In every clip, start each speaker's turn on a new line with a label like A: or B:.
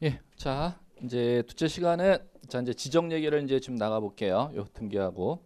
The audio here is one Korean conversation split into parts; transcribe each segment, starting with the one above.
A: 예, 자 이제 둘째 시간에 자 이제 지적 얘기를 이제 좀 나가 볼게요. 요 등기하고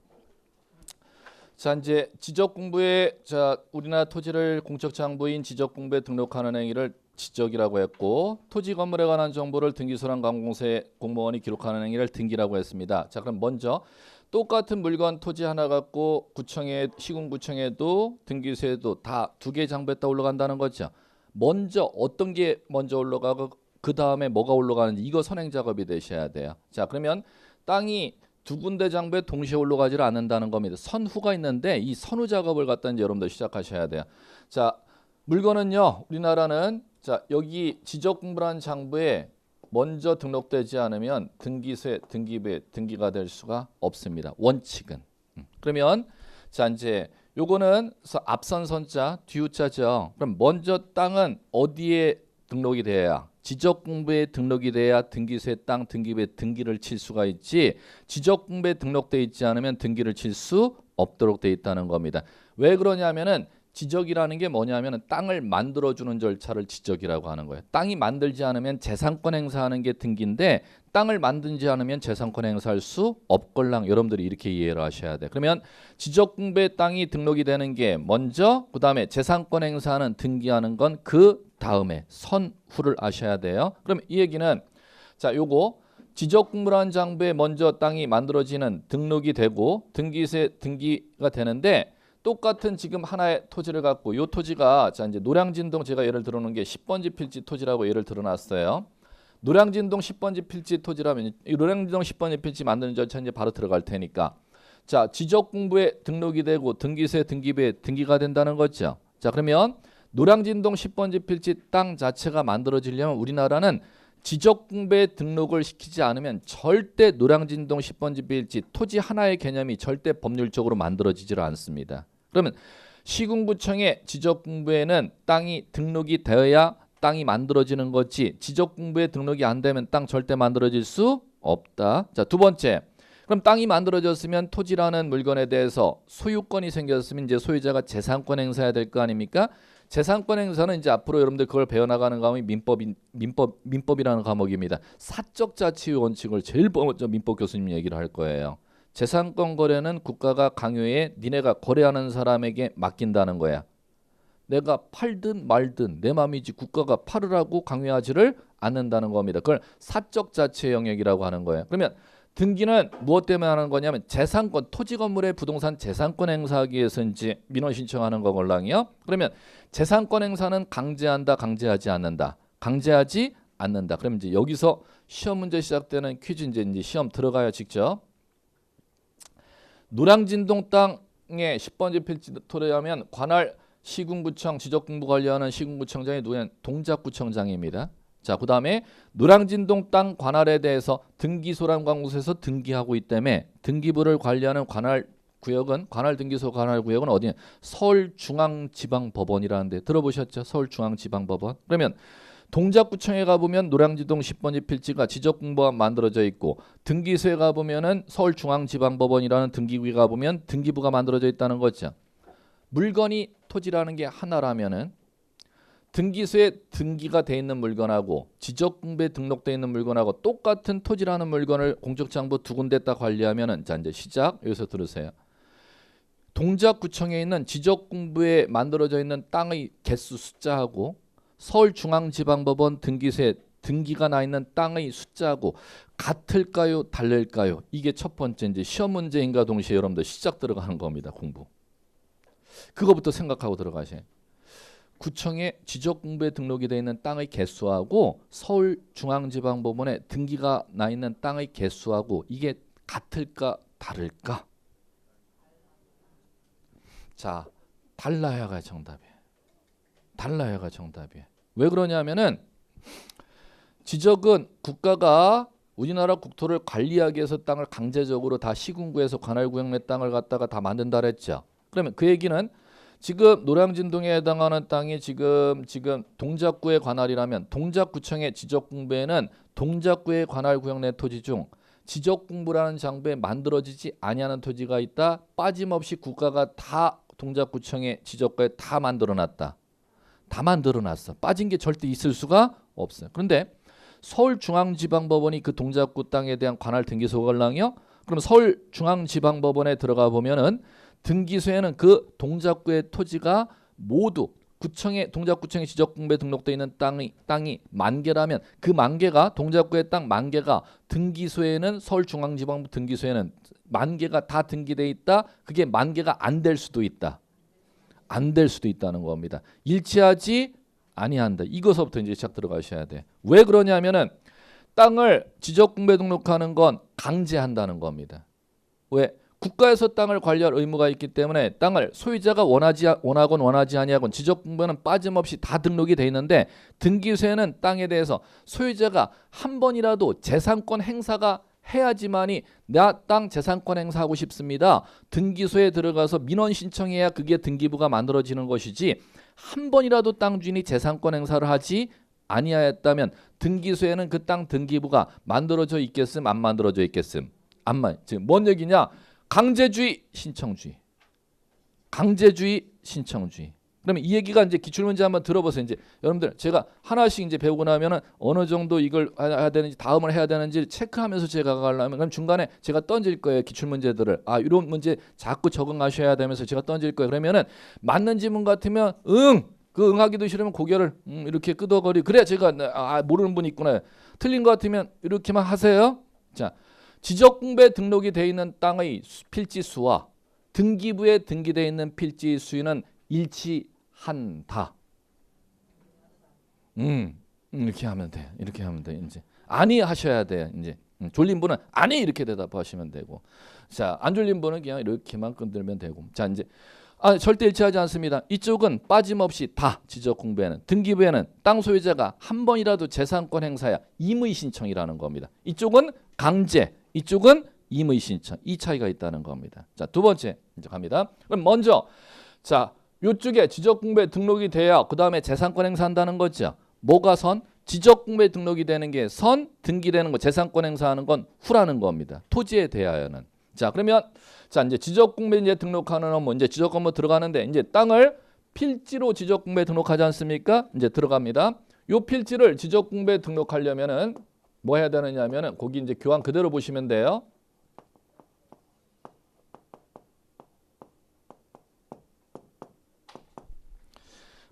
A: 자 이제 지적 공부에 자 우리나라 토지를 공적 장부인 지적 공부에 등록하는 행위를 지적이라고 했고 토지 건물에 관한 정보를 등기소랑 관공서에 공무원이 기록하는 행위를 등기라고 했습니다. 자 그럼 먼저 똑같은 물건 토지 하나 갖고 구청에 시군구청에도 등기소에도 다 두 개 장부에 따 올라간다는 거죠. 먼저 어떤 게 먼저 올라가고 그 다음에 뭐가 올라가는지 이거 선행 작업이 되셔야 돼요. 자 그러면 땅이 두 군데 장부에 동시에 올라가지를 않는다는 겁니다. 선후가 있는데 이 선후 작업을 갖다 이제 여러분들 시작하셔야 돼요. 자 물건은요 우리나라는 자 여기 지적공부라는 장부에 먼저 등록되지 않으면 등기소에 등기부에 등기가 될 수가 없습니다. 원칙은. 그러면 자 이제 요거는 앞선 선자 뒤우자죠. 그럼 먼저 땅은 어디에 등록이 돼야 지적공부에 등록이 돼야 등기소에 땅 등기부에 등기를 칠 수가 있지 지적공부에 등록돼 있지 않으면 등기를 칠 수 없도록 돼 있다는 겁니다. 왜 그러냐면은 지적이라는 게 뭐냐면은 땅을 만들어주는 절차를 지적이라고 하는 거예요. 땅이 만들지 않으면 재산권 행사하는 게 등기인데 땅을 만들지 않으면 재산권 행사할 수 없걸랑 여러분들이 이렇게 이해를 하셔야 돼요. 그러면 지적공부에 땅이 등록이 되는 게 먼저 그다음에 재산권 행사하는 등기하는 건 그 다음에 선후를 아셔야 돼요. 그럼 이 얘기는 자 요거 지적공부라는 장부에 먼저 땅이 만들어지는 등록이 되고 등기세 등기가 되는데 똑같은 지금 하나의 토지를 갖고 요 토지가 자 이제 노량진동 제가 예를 들어놓은 게 10번지 필지 토지라고 예를 들어놨어요. 노량진동 10번지 필지 토지라면 이 노량진동 10번지 필지 만드는 절차 이제 바로 들어갈 테니까 자 지적공부에 등록이 되고 등기세 등기부에 등기가 된다는 거죠. 자 그러면 노량진동 10번지 필지 땅 자체가 만들어지려면 우리나라는 지적공부에 등록을 시키지 않으면 절대 노량진동 10번지 필지 토지 하나의 개념이 절대 법률적으로 만들어지질 않습니다. 그러면 시군구청의 지적공부에는 땅이 등록이 되어야 땅이 만들어지는 거지 지적공부에 등록이 안 되면 땅 절대 만들어질 수 없다. 자, 두 번째. 그럼 땅이 만들어졌으면 토지라는 물건에 대해서 소유권이 생겼으면 이제 소유자가 재산권 행사해야 될 거 아닙니까? 재산권 행사는 이제 앞으로 여러분들 그걸 배워나가는 과목이 민법이라는 과목입니다. 사적 자치의 원칙을 제일 먼저 민법 교수님 얘기를 할 거예요. 재산권 거래는 국가가 강요해 니네가 거래하는 사람에게 맡긴다는 거야. 내가 팔든 말든 내 맘이지 국가가 팔으라고 강요하지를 않는다는 겁니다. 그걸 사적 자치의 영역이라고 하는 거예요. 그러면 등기는 무엇 때문에 하는 거냐면 재산권, 토지 건물의 부동산 재산권 행사하기 위해서 이제 민원 신청하는 거걸랑이요. 그러면 재산권 행사는 강제한다, 강제하지 않는다. 강제하지 않는다. 그러면 이제 여기서 시험 문제 시작되는 퀴즈 이제 시험 들어가야 직접. 노량진동 땅에 10번지 필지 토지하면 관할 시군구청 지적공부 관리하는 시군구청장이 누구냐? 동작구청장입니다. 자, 그 다음에 노량진동 땅 관할에 대해서 등기소랑 관공서에서 등기하고 있다며 등기부를 관리하는 관할 구역은 관할 등기소 관할 구역은 어디냐? 서울중앙지방법원이라는데 들어보셨죠? 서울중앙지방법원. 그러면 동작구청에 가보면 노량진동 10번지 필지가 지적공부가 만들어져 있고 등기소에 가보면은 서울중앙지방법원이라는 등기구에 가보면 등기부가 만들어져 있다는 거죠. 물건이 토지라는 게 하나라면은 등기소에 등기가 돼 있는 물건하고 지적공부에 등록돼 있는 물건하고 똑같은 토지라는 물건을 공적장부 두 군데다 관리하면은 자 이제 시작 여기서 들으세요. 동작구청에 있는 지적공부에 만들어져 있는 땅의 개수 숫자하고 서울중앙지방법원 등기소에 등기가 나 있는 땅의 숫자하고 같을까요? 다를까요? 이게 첫 번째 이제 시험 문제인가 동시에 여러분들 시작 들어가는 겁니다. 공부. 그거부터 생각하고 들어가셔야 해요. 구청에 지적공부에 등록이 되어 있는 땅의 개수하고 서울중앙지방법원에 등기가 나 있는 땅의 개수하고 이게 같을까 다를까? 자, 달라야가 정답이에요. 달라야가 정답이에요. 왜 그러냐면은 지적은 국가가 우리나라 국토를 관리하기 위해서 땅을 강제적으로 다 시군구에서 관할구역 내 땅을 갖다가 다 만든다 그랬죠. 그러면 그 얘기는 지금 노량진동에 해당하는 땅이 지금 동작구의 관할이라면 동작구청의 지적공부에는 동작구의 관할구역 내 토지 중 지적공부라는 장부에 만들어지지 아니하는 토지가 있다. 빠짐없이 국가가 다 동작구청의 지적구에 다 만들어놨다. 다 만들어놨어. 빠진 게 절대 있을 수가 없어요. 그런데 서울중앙지방법원이 그 동작구 땅에 대한 관할 등기소각을 낭요? 그럼 서울중앙지방법원에 들어가 보면은 등기소에는 그 동작구의 토지가 모두 동작구청에 지적공부에 등록되어 있는 땅이 만 개라면 그 만 개가 동작구의 땅 만 개가 등기소에는 서울중앙지방법 등기소에는 만 개가 다 등기돼 있다. 그게 만 개가 안 될 수도 있다. 안 될 수도 있다는 겁니다. 일치하지 아니한다. 이거서부터 이제 시작 들어가셔야 돼. 왜 그러냐면은 땅을 지적공부에 등록하는 건 강제한다는 겁니다. 왜? 국가에서 땅을 관리할 의무가 있기 때문에 땅을 소유자가 원하건 원하지 아니하건 지적공부에는 빠짐없이 다 등록이 돼 있는데 등기소에는 땅에 대해서 소유자가 한 번이라도 재산권 행사가 해야지만이 나 땅 재산권 행사하고 싶습니다. 등기소에 들어가서 민원 신청해야 그게 등기부가 만들어지는 것이지 한 번이라도 땅 주인이 재산권 행사를 하지 아니하였다면 등기소에는 그 땅 등기부가 만들어져 있겠음 안 만들어져 있겠음? 지금 뭔 얘기냐? 강제주의 신청주의. 강제주의 신청주의. 그러면 이 얘기가 이제 기출문제 한번 들어보세요. 이제 여러분들 제가 하나씩 이제 배우고 나면은 어느 정도 이걸 해야 되는지 다음을 해야 되는지 체크하면서 제가 가려면 그럼 중간에 제가 던질 거예요. 기출문제들을. 이런 문제 자꾸 적응하셔야 되면서 제가 던질 거예요. 그러면은 맞는 지문 같으면 그 응하기도 싫으면 고개를 이렇게 끄덕거리. 그래 제가 모르는 분이 있구나. 틀린 것 같으면 이렇게만 하세요. 자, 지적공부에 등록이 돼 있는 땅의 필지 수와 등기부에 등기되어 있는 필지 수는 일치한다. 이렇게 하면 돼. 이렇게 하면 돼. 이제 아니 하셔야 돼. 이제 졸린 분은 아니 이렇게 대답하시면 되고, 자 안 졸린 분은 그냥 이렇게만 건들면 되고. 자 이제 절대 일치하지 않습니다. 이쪽은 빠짐없이 다 지적공부에는 등기부에는 땅 소유자가 한 번이라도 재산권 행사야 임의 신청이라는 겁니다. 이쪽은 강제, 이쪽은 임의 신청. 이 차이가 있다는 겁니다. 자, 두 번째 이제 갑니다. 그럼 먼저 자 이쪽에 지적공부에 등록이 돼야 그 다음에 재산권 행사한다는 거죠. 뭐가 선? 지적공부에 등록이 되는 게 선, 등기되는 거, 재산권 행사하는 건 후라는 겁니다. 토지에 대하여는. 자, 그러면 자 이제 지적공부에 이제 등록하는 건 이제 지적공부 들어가는데 이제 땅을 필지로 지적공부에 등록하지 않습니까? 이제 들어갑니다. 요 필지를 지적공부에 등록하려면은 뭐 해야 되느냐면은 거기 이제 교환 그대로 보시면 돼요.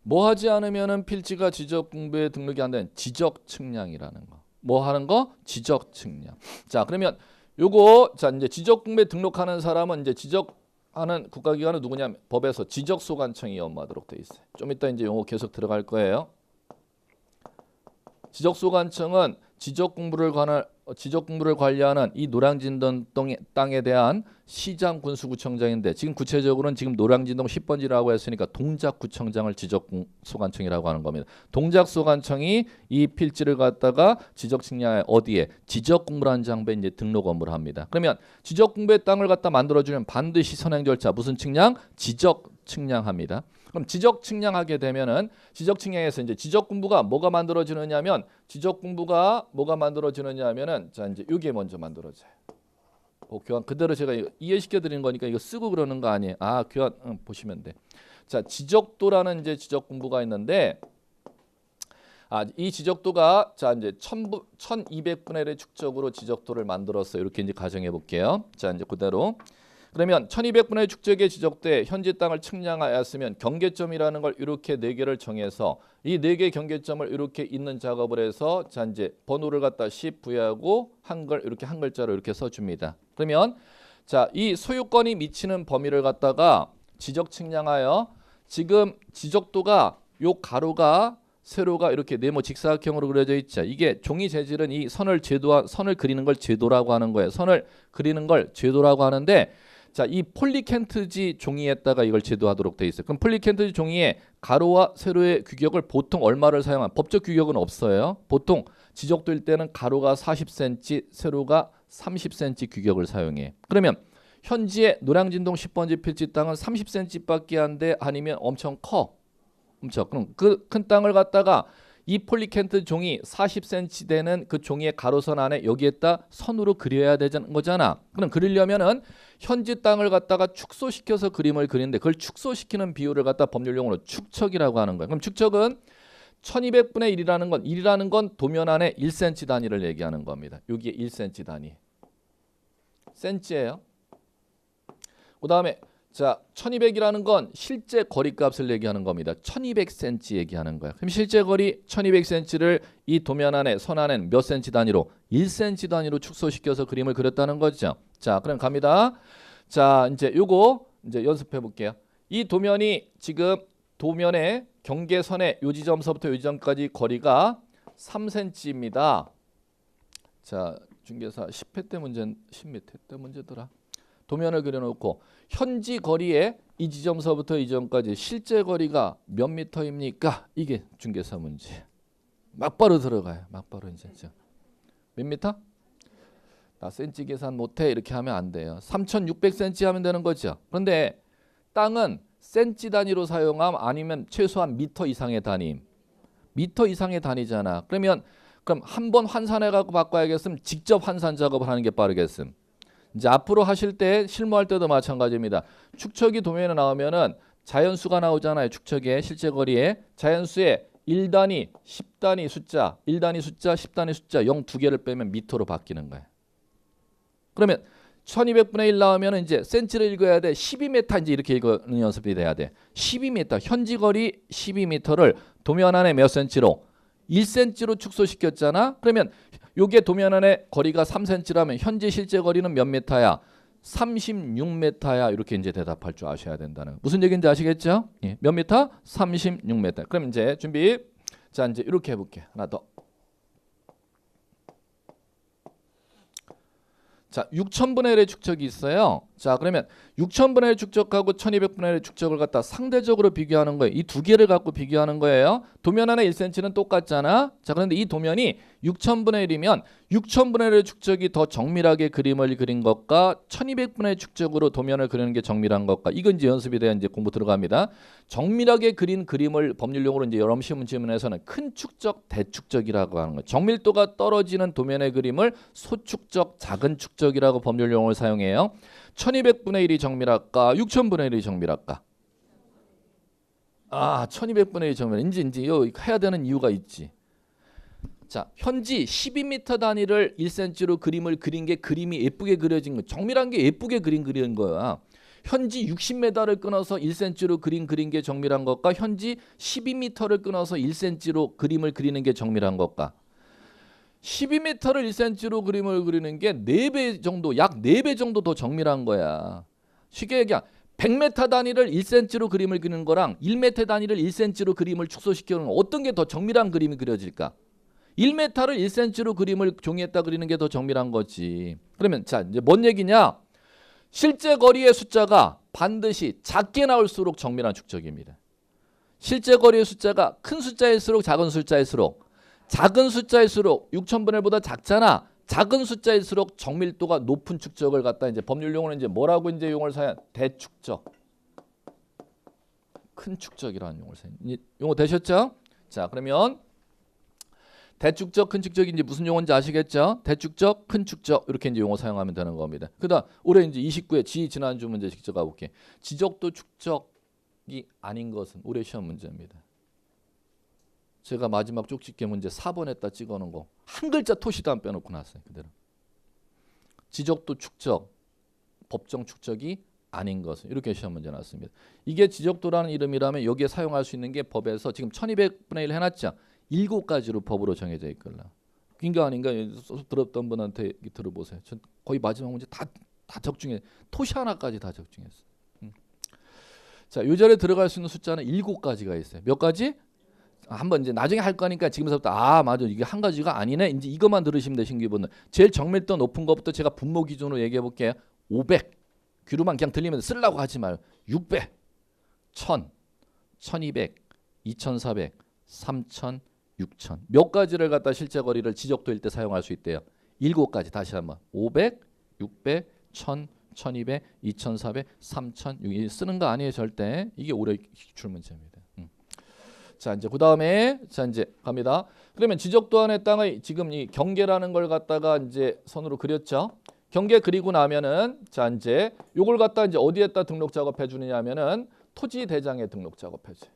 A: 뭐 하지 않으면은 필지가 지적공부에 등록이 안 되는 지적측량이라는 거. 뭐 하는 거? 지적측량. 자, 그러면 요거 자 이제 지적공부에 등록하는 사람은 이제 지적하는 국가기관은 누구냐면 법에서 지적소관청이 업무하도록 돼 있어요. 좀 이따 이제 요거 계속 들어갈 거예요. 지적소관청은 지적공부를 관리하는 이 노량진동 땅에 대한 시장 군수구청장인데 지금 구체적으로는 지금 노량진동 10번지라고 했으니까 동작구청장을 지적소관청이라고 하는 겁니다. 동작소관청이 이 필지를 갖다가 지적측량에 어디에 지적공부라는 장부에 이제 등록 업무를 합니다. 그러면 지적공부의 땅을 갖다 만들어주면 반드시 선행 절차 무슨 측량? 지적측량합니다. 그럼 지적측량하게 되면은 지적측량에서 이제 지적공부가 뭐가 만들어지느냐면 자 이제 이게 먼저 만들어져요. 교환 그대로 제가 이해시켜 드리는 거니까 이거 쓰고 그러는 거 아니에요. 교환 보시면 돼. 자 지적도라는 이제 지적공부가 있는데 이 지적도가 자 이제 1200분의 1의 축적으로 지적도를 만들었어요. 이렇게 이제 가정해 볼게요. 자 이제 그대로. 그러면 1200분의 축적의 지적도에 현지 땅을 측량하였으면 경계점이라는 걸 이렇게 4개를 정해서 이 4개 경계점을 이렇게 있는 작업을 해서 자 이제 번호를 갖다 10 부여하고 한글 이렇게 한 글자로 이렇게 써줍니다. 그러면 자 이 소유권이 미치는 범위를 갖다가 지적 측량하여 지금 지적도가 요 가로가 세로가 이렇게 네모 직사각형으로 그려져 있죠. 이게 종이 재질은 이 선을 그리는 걸 제도라고 하는 거예요. 선을 그리는 걸 제도라고 하는데 자, 이 폴리켄트지 종이에다가 이걸 제도하도록 돼 있어요. 그럼 폴리켄트지 종이에 가로와 세로의 규격을 보통 얼마를 사용한? 법적 규격은 없어요. 보통 지적도일 때는 가로가 40cm, 세로가 30cm 규격을 사용해. 그러면 현지의 노량진동 10번지 필지 땅은 30cm밖에 안 돼? 아니면 엄청 커? 엄청. 그럼 그 큰 땅을 갖다가 이 폴리켄트 종이 40cm 되는 그 종이의 가로선 안에 여기에다 선으로 그려야 되는 거잖아. 그럼 그리려면은 현지 땅을 갖다가 축소시켜서 그림을 그리는데 그걸 축소시키는 비율을 갖다 법률용어로 축척이라고 하는 거예요. 그럼 축척은 1200분의 1이라는 건 도면 안에 1cm 단위를 얘기하는 겁니다. 여기에 1cm 단위. 센치예요. 그다음에 자, 1200이라는 건 실제 거리값을 얘기하는 겁니다. 1200cm 얘기하는 거야. 그럼 실제 거리 1200cm를 이 도면 안에 선 안에는 몇 cm 단위로? 1cm 단위로 축소시켜서 그림을 그렸다는 거죠. 자, 그럼 갑니다. 자, 이제 요거 이제 연습해 볼게요. 이 도면이 지금 도면의 경계선의 요 지점서부터 요 지점까지 거리가 3cm입니다. 자, 중개사 10회 때 문제 10몇 회 때 문제더라. 도면을 그려놓고 현지 거리에 이 지점서부터 이 지점까지 실제 거리가 몇 미터입니까? 이게 중개사 문제. 막바로 들어가요. 막바로 이제 몇 미터? 나 센치 계산 못해 이렇게 하면 안 돼요. 3600cm 하면 되는 거죠. 그런데 땅은 센치 단위로 사용함 아니면 최소한 미터 이상의 단위. 미터 이상의 단위잖아. 그럼 한 번 환산해 갖고 바꿔야겠음. 직접 환산 작업을 하는 게 빠르겠음. 이제 앞으로 하실 때 실무할 때도 마찬가지입니다. 축척이 도면에 나오면은 자연수가 나오잖아요. 축척에 실제 거리에 자연수에 1단위, 10단위 숫자, 1단위 숫자, 10단위 숫자 0 두 개를 빼면 미터로 바뀌는 거예요. 그러면 1200분의 1 나오면 이제 센치를 읽어야 돼. 12m 이제 이렇게 읽는 연습이 돼야 돼. 12m 현지 거리 12m를 도면 안에 몇 cm로? 1cm로 축소시켰잖아. 그러면 요게 도면 안에 거리가 3cm라면 현재 실제 거리는 몇 미터야? 36m야. 이렇게 이제 대답할 줄 아셔야 된다는. 무슨 얘기인지 아시겠죠? 예. 몇 미터? 36m. 그럼 이제 준비. 자, 이제 이렇게 해볼게. 하나 더. 자, 6000분의 1의 축척이 있어요. 자, 그러면 6000분의 1 축척하고 1200분의 1 축척을 갖다 상대적으로 비교하는 거예요. 이 두 개를 갖고 비교하는 거예요. 도면 안에 1cm는 똑같잖아. 자, 그런데 이 도면이 6000분의 1이면 6000분의 1의 축척이 더 정밀하게 그림을 그린 것과 1200분의 1 축척으로 도면을 그리는 게 정밀한 것과 이건 이제 연습이 돼야 이제 공부 들어갑니다. 정밀하게 그린 그림을 법률용어로 이제 여러 시험 문제문에서는 큰 축적, 대축적이라고 하는 거예요. 정밀도가 떨어지는 도면의 그림을 소축적, 작은 축적이라고 법률용어를 사용해요. 1200분의 1이 정밀할까? 6000분의 1이 정밀할까? 1200분의 1이 정밀. 인지 해야 되는 이유가 있지. 자, 현지 12m 단위를 1cm로 그림을 그린 게 그림이 예쁘게 그려진 거. 정밀한 게 예쁘게 그린 거야. 현지 60m를 끊어서 1cm로 그린 게 정밀한 것과 현지 12m를 끊어서 1cm로 그림을 그리는 게 정밀한 것과 12m를 1cm로 그림을 그리는 게 4배 정도, 약 4배 정도 더 정밀한 거야. 쉽게 얘기하면 100m 단위를 1cm로 그림을 그리는 거랑 1m 단위를 1cm로 그림을 축소시키는 어떤 게 더 정밀한 그림이 그려질까? 1m를 1cm로 그림을 종이에다 그리는 게 더 정밀한 거지. 그러면 자, 이제 뭔 얘기냐? 실제 거리의 숫자가 반드시 작게 나올수록 정밀한 축적입니다. 실제 거리의 숫자가 큰 숫자일수록 작은 숫자일수록 작은 숫자일수록 6000분의 1보다 작잖아. 작은 숫자일수록 정밀도가 높은 축적을 갖다 이제 법률 용어는 이제 뭐라고 이제 용어를 사용? 대축적. 큰 축적이라는 용어를 사용. 용어 되셨죠? 자, 그러면 대축적, 큰 축적이 이제 무슨 용어인지 아시겠죠? 대축적, 큰 축적 이렇게 이제 용어 사용하면 되는 겁니다. 그다음 올해 이제 29회 지난주 문제 직접 가볼게. 지적도 축적이 아닌 것은 올해 시험 문제입니다. 제가 마지막 쪽집게 문제 4번에다 찍어놓은 거 한 글자 토시도 안 빼놓고 나왔어요. 그대로. 지적도 축적, 법정 축적이 아닌 것은 이렇게 시험 문제 나왔습니다. 이게 지적도라는 이름이라면 여기에 사용할 수 있는 게 법에서 지금 1200분의 1 해놨죠. 7가지로 법으로 정해져 있거나. 긴가 아닌가 들었던 분한테 들어보세요. 전 거의 마지막 문제 다 적중해. 토시 하나까지 다 적중했어요. 자, 요 자리에 들어갈 수 있는 숫자는 7가지가 있어요. 몇 가지? 한번 이제 나중에 할 거니까 지금부터 맞아 이게 한 가지가 아니네. 이제 이것만 들으시면 되신 기분은 제일 정밀도 높은 것부터 제가 분모 기준으로 얘기해 볼게요. 500 귀로만 그냥 들리면 쓰려고 하지 마요. 600, 1000, 1200, 2400, 3000, 6000 몇 가지를 갖다 실제 거리를 지적도일 때 사용할 수 있대요. 7가지 다시 한번 500, 600, 1000, 1200, 2400, 3000 쓰는 거 아니에요 절대. 이게 올해 기출 문제입니다. 자, 이제 그다음에 자 이제 갑니다. 그러면 지적도 안의 땅의 지금 이 경계라는 걸 갖다가 이제 선으로 그렸죠. 경계 그리고 나면은 자 이제 요걸 갖다 이제 어디에다 등록 작업해 주느냐면은 토지 대장에 등록 작업해 줘요.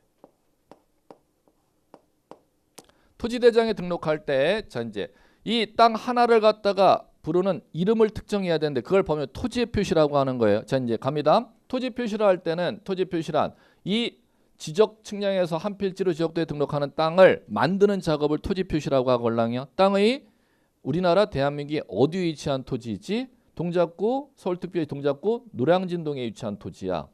A: 토지대장에 등록할 때 자 이제 이 땅 하나를 갖다가 부르는 이름을 특정해야 되는데 그걸 보면 토지의 표시라고 하는 거예요. 자 이제 갑니다. 토지 표시를 할 때는 토지 표시란 이 지적 측량에서 한 필지로 지적도에 등록하는 땅을 만드는 작업을 토지 표시라고 하걸랑요. 땅의 우리나라 대한민국이 어디에 위치한 토지이지? 동작구 서울특별시 동작구 노량진동에 위치한 토지야.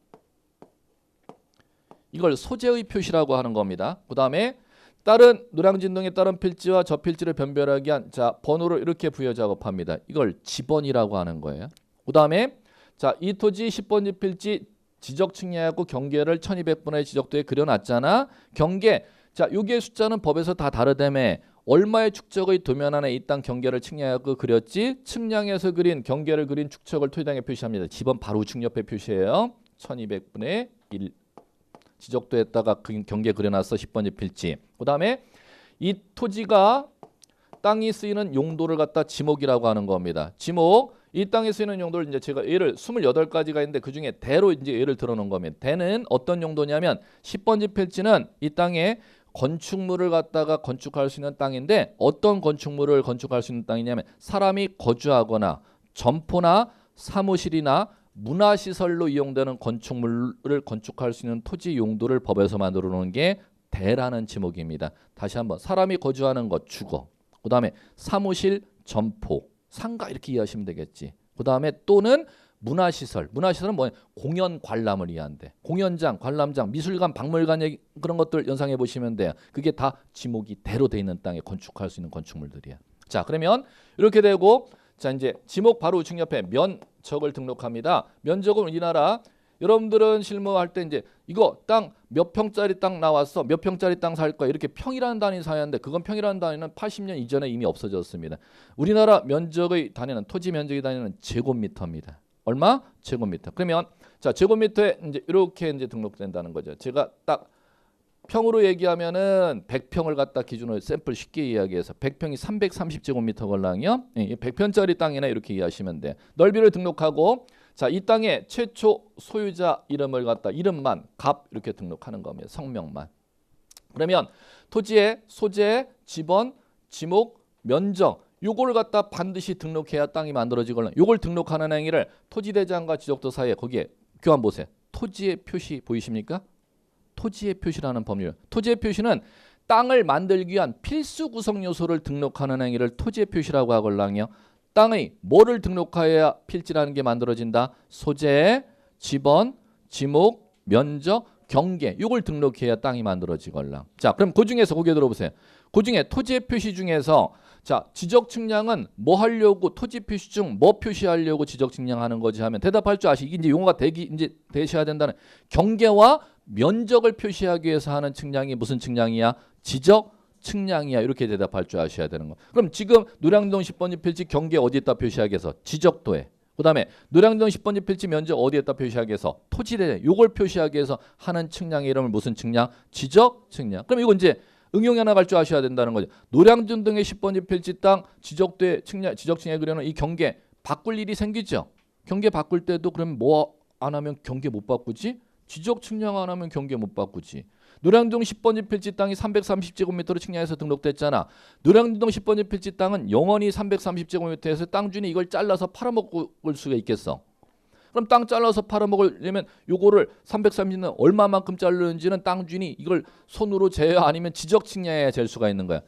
A: 이걸 소재의 표시라고 하는 겁니다. 그 다음에 다른 노량진동의 다른 필지와 저 필지를 변별하기 위한 자 번호를 이렇게 부여 작업합니다. 이걸 지번이라고 하는 거예요. 그 다음에 자 이 토지 10번지 필지 지적 측량하고 경계를 1200분의 지적도에 그려놨잖아. 경계 자 요게 숫자는 법에서 다 다르다며 얼마의 축적의 도면 안에 이 땅 경계를 측량하고 그렸지? 측량해서 그린 경계를 그린 축적을 토지당에 표시합니다. 지번 바로 우측 옆에 표시해요. 1200분의 1 지적도에다가 그 경계 그려놨어. 10번지 필지. 그 다음에 이 토지가 땅이 쓰이는 용도를 갖다 지목이라고 하는 겁니다. 지목 이 땅에 쓰이는 용도를 이제 제가 예를 28가지가 있는데 그 중에 대로 이제 예를 들어놓은 겁니다. 대는 어떤 용도냐면 10번지 필지는 이 땅에 건축물을 갖다가 건축할 수 있는 땅인데 어떤 건축물을 건축할 수 있는 땅이냐면 사람이 거주하거나 점포나 사무실이나 문화시설로 이용되는 건축물을 건축할 수 있는 토지 용도를 법에서 만들어 놓은 게 대라는 지목입니다. 다시 한번 사람이 거주하는 것 주거, 그 다음에 사무실, 점포, 상가 이렇게 이해하시면 되겠지. 그 다음에 또는 문화시설, 문화시설은 뭐예요? 공연 관람을 이해한대. 공연장, 관람장, 미술관, 박물관 얘기, 그런 것들 연상해 보시면 돼요. 그게 다 지목이 대로 돼 있는 땅에 건축할 수 있는 건축물들이야. 자 그러면 이렇게 되고 자 이제 지목 바로 우측 옆에 면적을 등록합니다. 면적은 우리나라 여러분들은 실무할 때 이제 이거 땅 몇 평짜리 땅 나왔어. 몇 평짜리 땅 살 거야. 이렇게 평이라는 단위 사야하는데 그건 평이라는 단위는 80년 이전에 이미 없어졌습니다. 우리나라 면적의 단위는 토지 면적의 단위는 제곱미터입니다. 얼마? 제곱미터. 그러면 자 제곱미터에 이제 이렇게 이제 등록된다는 거죠. 제가 딱 평으로 얘기하면은 100평을 갖다 기준으로 샘플 쉽게 이야기해서 100평이 330제곱미터 걸랑이요. 100평짜리 땅이나 이렇게 이해하시면 돼. 넓이를 등록하고 자, 이 땅의 최초 소유자 이름을 갖다 이름만 갑 이렇게 등록하는 겁니다. 성명만. 그러면 토지의 소재, 지번, 지목, 면적 요걸 갖다 반드시 등록해야 땅이 만들어지거나 요걸 등록하는 행위를 토지대장과 지적도 사이에 거기에 교환 보세요. 토지의 표시 보이십니까? 토지의 표시라는 법률. 토지의 표시는 땅을 만들기 위한 필수 구성 요소를 등록하는 행위를 토지의 표시라고 하걸랑요. 땅의 뭐를 등록해야 필지라는 게 만들어진다? 소재, 지번, 지목, 면적, 경계 이걸 등록해야 땅이 만들어지걸랑. 자 그럼 그 중에서 고개 들어보세요. 그 중에 토지의 표시 중에서 자 지적 측량은 뭐 하려고 토지 표시 중 뭐 표시하려고 지적 측량하는 거지 하면 대답할 줄 아시. 이게 이제 용어가 이제 되셔야 된다는 경계와 면적을 표시하기 위해서 하는 측량이 무슨 측량이야? 지적 측량이야. 이렇게 대답할 줄 아셔야 되는 거. 그럼 지금 노량동 10번지 필지 경계 어디에다 표시하기 위해서? 지적도에. 그 다음에 노량동 10번지 필지 면적 어디에다 표시하기 위해서? 토지대. 요걸 표시하기 위해서 하는 측량의 이름을 무슨 측량? 지적 측량. 그럼 이거 이제 응용해 나갈 줄 아셔야 된다는 거죠. 노량진 등의 10번지 필지 땅 지적도에 측량, 지적 측량에 그려놓은 이 경계 바꿀 일이 생기죠. 경계 바꿀 때도 그럼 뭐 안 하면 경계 못 바꾸지? 지적 측량 안 하면 경계 못 바꾸지. 노량동 10번지 필지 땅이 330제곱미터로 측량해서 등록됐잖아. 노량동 10번지 필지 땅은 영원히 330제곱미터에서 땅 주인이 이걸 잘라서 팔아먹을 수가 있겠어. 그럼 땅 잘라서 팔아먹으려면 요거를 330는 얼마만큼 자르는지는 땅 주인이 이걸 손으로 재야 아니면 지적 측량해야 잴 수가 있는 거야.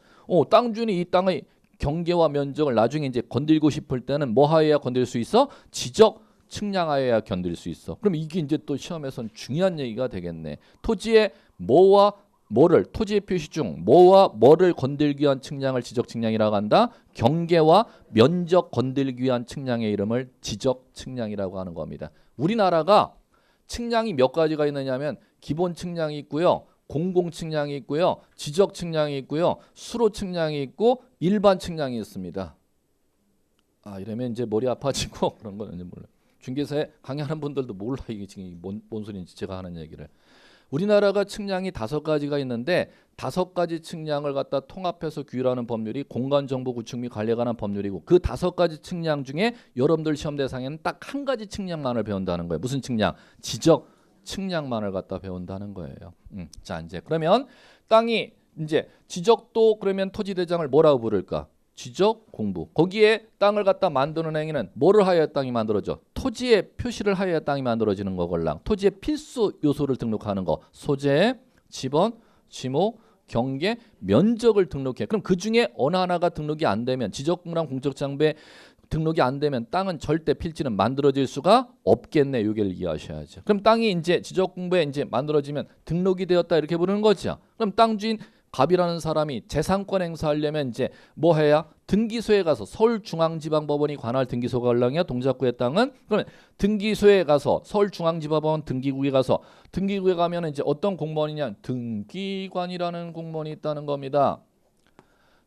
A: 땅 주인이 이 땅의 경계와 면적을 나중에 이제 건들고 싶을 때는 뭐 하여야 건들 수 있어? 지적 측량하여야 견딜 수 있어. 그럼 이게 이제 또 시험에선 중요한 얘기가 되겠네. 토지의 뭐와 뭐를 토지의 표시 중 뭐와 뭐를 건들기 위한 측량을 지적 측량이라고 한다. 경계와 면적 건들기 위한 측량의 이름을 지적 측량이라고 하는 겁니다. 우리나라가 측량이 몇 가지가 있느냐면 기본 측량이 있고요. 공공 측량이 있고요. 지적 측량이 있고요. 수로 측량이 있고 일반 측량이 있습니다. 이러면 이제 머리 아파지고 그런 건 이제 몰라요. 중개사에 강의하는 분들도 몰라 이게 지금 뭔 소리인지 제가 하는 얘기를. 우리나라가 측량이 5가지가 있는데 5가지 측량을 갖다 통합해서 규율하는 법률이 공간정보 구축 및 관리에 관한 법률이고 그 5가지 측량 중에 여러분들 시험 대상에는 딱 한 가지 측량만을 배운다는 거예요. 무슨 측량? 지적 측량만을 갖다 배운다는 거예요. 자 이제 그러면 땅이 이제 지적도 그러면 토지대장을 뭐라고 부를까? 지적공부. 거기에 땅을 갖다 만드는 행위는 뭐를 하여야 땅이 만들어져? 토지의 표시를 하여야 땅이 만들어지는 거걸랑. 토지의 필수 요소를 등록하는 거. 소재, 지번, 지목, 경계, 면적을 등록해. 그럼 그 중에 어느 하나가 등록이 안 되면 지적공부랑 공적장부에 등록이 안 되면 땅은 절대 필지는 만들어질 수가 없겠네. 요게를 이해하셔야죠. 그럼 땅이 이제 지적공부에 이제 만들어지면 등록이 되었다 이렇게 부르는 거죠. 그럼 땅 주인 갑이라는 사람이 재산권 행사하려면 이제 뭐 해야? 등기소에 가서 서울중앙지방법원이 관할 등기소가 얼랑이야 동작구의 땅은 그러면 등기소에 가서 서울중앙지방법원 등기국에 가서 등기국에 가면 이제 어떤 공무원이냐? 등기관이라는 공무원이 있다는 겁니다.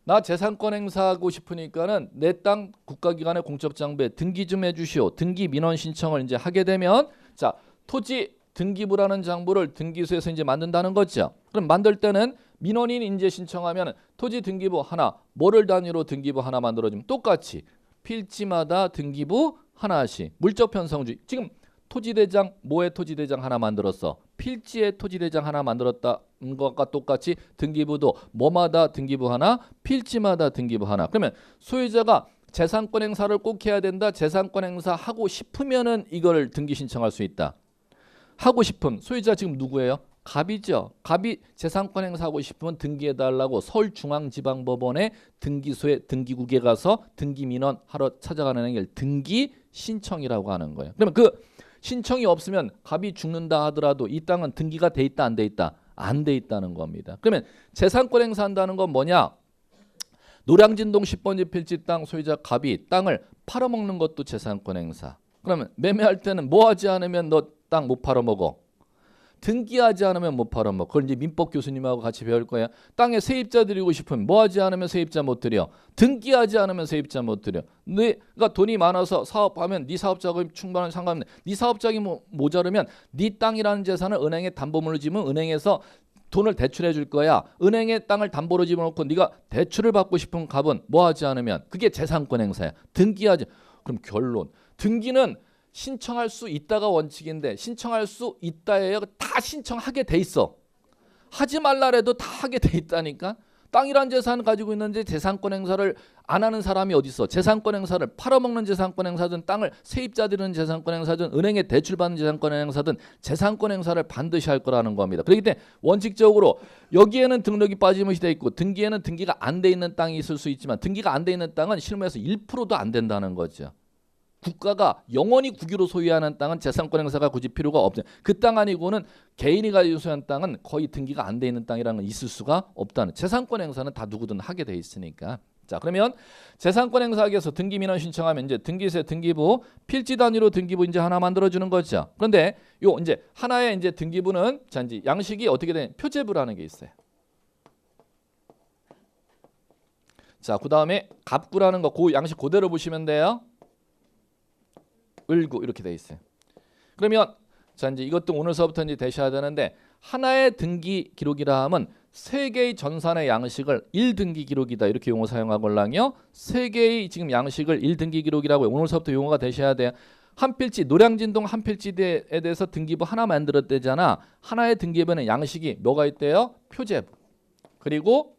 A: 나 재산권 행사하고 싶으니까는 내 땅 국가기관의 공적장부에 등기 좀 해주시오. 등기 민원 신청을 이제 하게 되면 자 토지 등기부라는 장부를 등기소에서 이제 만든다는 거죠. 그럼 만들 때는 민원인 이제 신청하면 토지 등기부 하나, 뭐를 단위로 등기부 하나 만들어주면 똑같이 필지마다 등기부 하나씩 물적 편성주의. 지금 토지대장 뭐의 토지대장 하나 만들었어. 필지의 토지대장 하나 만들었다는 것과 똑같이 등기부도 뭐마다 등기부 하나, 필지마다 등기부 하나. 그러면 소유자가 재산권 행사를 꼭 해야 된다. 재산권 행사 하고 싶으면은 이걸 등기 신청할 수 있다. 하고 싶은 소유자 지금 누구예요? 갑이죠. 갑이 재산권 행사하고 싶으면 등기해달라고 서울중앙지방법원의 등기소에 등기국에 가서 등기민원 하러 찾아가는 행위를 등기 신청이라고 하는 거예요. 그러면 그 신청이 없으면 갑이 죽는다 하더라도 이 땅은 등기가 돼 있다 안 돼 있다? 안 돼 있다는 겁니다. 그러면 재산권 행사한다는 건 뭐냐? 노량진동 10번지 필지 땅 소유자 갑이 땅을 팔아먹는 것도 재산권 행사. 그러면 매매할 때는 뭐 하지 않으면 너 땅 못 팔아먹어? 등기하지 않으면 못 팔아먹어. 그걸 이제 민법 교수님하고 같이 배울 거야. 땅에 세입자 드리고 싶으면 뭐 하지 않으면 세입자 못 드려? 등기하지 않으면 세입자 못 드려. 내가 돈이 많아서 사업하면 네 사업자금이 충분한 상관없네. 네 사업자금이 모자르면 네 땅이라는 재산을 은행에 담보물로 지면 은행에서 돈을 대출해 줄 거야. 은행에 땅을 담보로 집어넣고 네가 대출을 받고 싶은 갑은 뭐 하지 않으면 그게 재산권 행사야. 등기하지. 그럼 결론. 등기는 신청할 수 있다가 원칙인데 신청할 수 있다예요. 다 신청하게 돼 있어. 하지 말라래도 다 하게 돼 있다니까. 땅이란 재산을 가지고 있는데 재산권 행사를 안 하는 사람이 어디 있어? 재산권 행사를 팔아먹는 재산권 행사든 땅을 세입자 드리는 재산권 행사든 은행에 대출받는 재산권 행사든 재산권 행사를 반드시 할 거라는 겁니다. 그렇기 때문에 원칙적으로 여기에는 등록이 빠짐없이 돼 있고 등기에는 등기가 안 돼 있는 땅이 있을 수 있지만 등기가 안 돼 있는 땅은 실무에서 1%도 안 된다는 거죠. 국가가 영원히 국유로 소유하는 땅은 재산권 행사가 굳이 필요가 없죠. 그 땅 아니고는 개인이 가지고 소유한 땅은 거의 등기가 안 돼 있는 땅이라는 건 있을 수가 없다는. 재산권 행사는 다 누구든 하게 돼 있으니까. 자, 그러면 재산권 행사하기 위해서 등기 민원 신청하면 이제 등기세 등기부 필지 단위로 등기부 이제 하나 만들어 주는 거죠. 그런데 요 이제 하나의 이제 등기부는 자 이제 양식이 어떻게 되냐? 표제부라는 게 있어요. 자, 그다음에 갑구라는 거 그 양식 그대로 보시면 돼요. 을구 이렇게 돼 있어요. 그러면 자 이제 이것도 오늘서부터 이제 되셔야 되는데 하나의 등기 기록이라 하면 세 개의 전산의 양식을 1등기 기록이다 이렇게 용어 사용하걸랑요. 세 개의 지금 양식을 1등기 기록이라고 오늘서부터 용어가 되셔야 돼요. 한 필지 노량진동 한 필지에 대해서 등기부 하나 만들었대잖아. 하나의 등기부는 양식이 뭐가 있대요? 표제부 그리고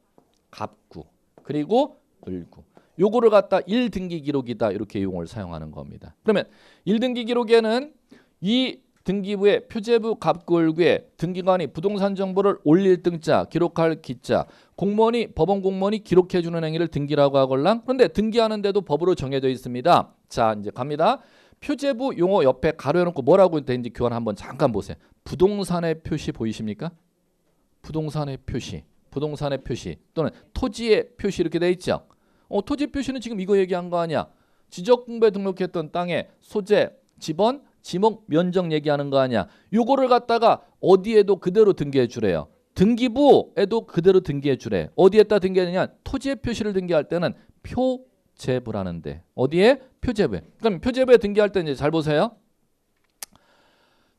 A: 갑구 그리고 을구. 요거를 갖다 1등기 기록이다 이렇게 용어를 사용하는 겁니다. 그러면 1등기 기록에는 이 등기부의 표제부 갑구을구에 등기관이 부동산 정보를 올릴 등자 기록할 기자 공무원이 법원 공무원이 기록해 주는 행위를 등기라고 하걸랑. 그런데 등기하는데도 법으로 정해져 있습니다. 자 이제 갑니다. 표제부 용어 옆에 가로해놓고 뭐라고 되는지 교환 한번 잠깐 보세요. 부동산의 표시 보이십니까? 부동산의 표시 부동산의 표시 또는 토지의 표시 이렇게 돼 있죠. 토지 표시는 지금 이거 얘기한 거 아니야. 지적공부에 등록했던 땅의 소재, 지번, 지목, 면적 얘기하는 거 아니야. 요거를 갖다가 어디에도 그대로 등기해 주래요. 등기부에도 그대로 등기해 주래. 어디에다 등기하느냐? 토지의 표시를 등기할 때는 표제부라는데. 어디에? 표제부에. 그럼 표제부에 등기할 때 이제 잘 보세요.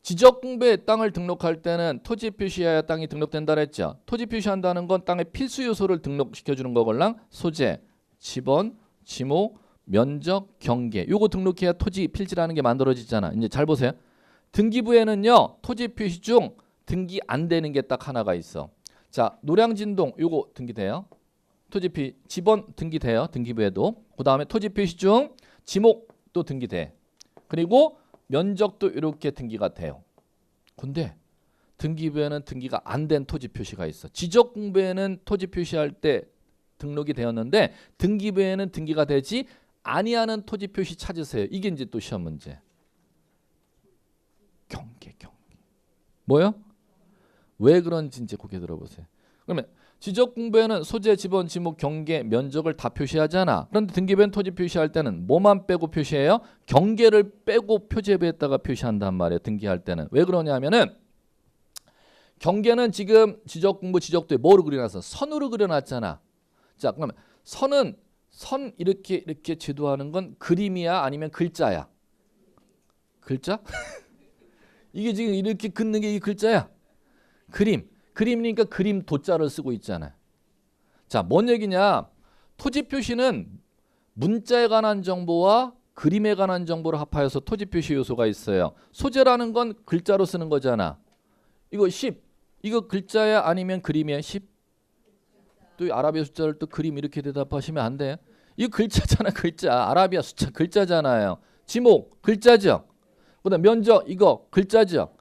A: 지적공부에 땅을 등록할 때는 토지 표시해야 땅이 등록된다 그랬죠. 토지 표시한다는 건 땅의 필수 요소를 등록시켜주는 거걸랑 소재, 지번, 지목, 면적, 경계 요거 등록해야 토지 필지라는 게 만들어지잖아. 이제 잘 보세요. 등기부에는요 토지 표시 중 등기 안 되는 게 딱 하나가 있어. 자, 노량진동 요거 등기돼요. 토지표 지번 등기돼요. 등기부에도. 그 다음에 토지표시 중 지목도 등기돼. 그리고 면적도 이렇게 등기가 돼요. 근데 등기부에는 등기가 안 된 토지 표시가 있어. 지적공부에는 토지 표시할 때 등록이 되었는데 등기부에는 등기가 되지 아니하는 토지 표시 찾으세요. 이게 이제 또 시험 문제. 경계. 뭐요? 왜 그런지 이제 고개 들어보세요. 그러면 지적공부에는 소재, 지번, 지목, 경계, 면적을 다 표시하잖아. 그런데 등기부엔 토지 표시할 때는 뭐만 빼고 표시해요? 경계를 빼고 표제부에다가 표시한단 말이에요. 등기할 때는. 왜 그러냐면은 경계는 지금 지적공부 지적도에 뭐로 그려놨어? 선으로 그려놨잖아. 자, 그러면 선은 선 이렇게 지도하는 건 그림이야 아니면 글자야? 글자? 이게 지금 이렇게 긋는 게 이 글자야? 그림이니까 그림 도자를 쓰고 있잖아. 자, 뭔 얘기냐? 토지 표시는 문자에 관한 정보와 그림에 관한 정보를 합하여서 토지 표시 요소가 있어요. 소재라는 건 글자로 쓰는 거잖아. 이거 10. 이거 글자야 아니면 그림이야? 10. 또 아라비아 숫자를 또 그림 이렇게 대답하시면 안 돼. 이거 글자잖아. 글자. 아라비아 숫자 글자잖아요. 지목 글자죠. 그다음 면적 이거 글자죠.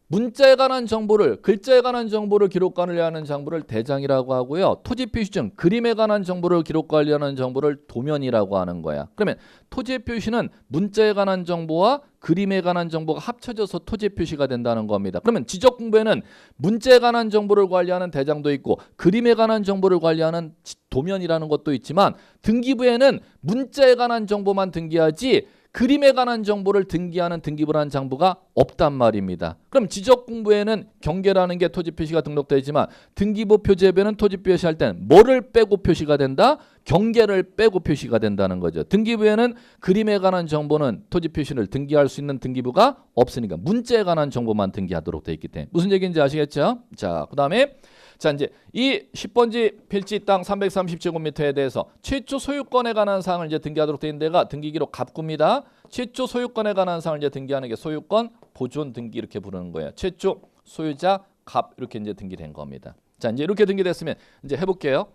A: 문자에 관한 정보를 글자에 관한 정보를 기록 관리하는 장부를 대장이라고 하고요. 토지 표시증 그림에 관한 정보를 기록 관리하는 정보를 도면이라고 하는 거야. 그러면 토지 표시는 문자에 관한 정보와 그림에 관한 정보가 합쳐져서 토지 표시가 된다는 겁니다. 그러면 지적 공부에는 문자에 관한 정보를 관리하는 대장도 있고 그림에 관한 정보를 관리하는 도면이라는 것도 있지만 등기부에는 문자에 관한 정보만 등기하지 그림에 관한 정보를 등기하는 등기부라는 장부가 없단 말입니다. 그럼 지적공부에는 경계라는 게 토지 표시가 등록되어 있지만 등기부 표제부에는 토지 표시할 때는 뭐를 빼고 표시가 된다? 경계를 빼고 표시가 된다는 거죠. 등기부에는 그림에 관한 정보는 토지 표시를 등기할 수 있는 등기부가 없으니까 문자에 관한 정보만 등기하도록 되어 있기 때문에 무슨 얘기인지 아시겠죠? 자, 그다음에 자 이제 이 10번지 필지 땅 330제곱미터에 대해서 최초 소유권에 관한 사항을 이제 등기하도록 되어 있는 데가 등기기록 갑구입니다. 최초 소유권에 관한 사항을 이제 등기하는 게 소유권 보존 등기 이렇게 부르는 거예요. 최초 소유자 갑 이렇게 이제 등기된 겁니다. 자 이제 이렇게 등기됐으면 이제 해볼게요.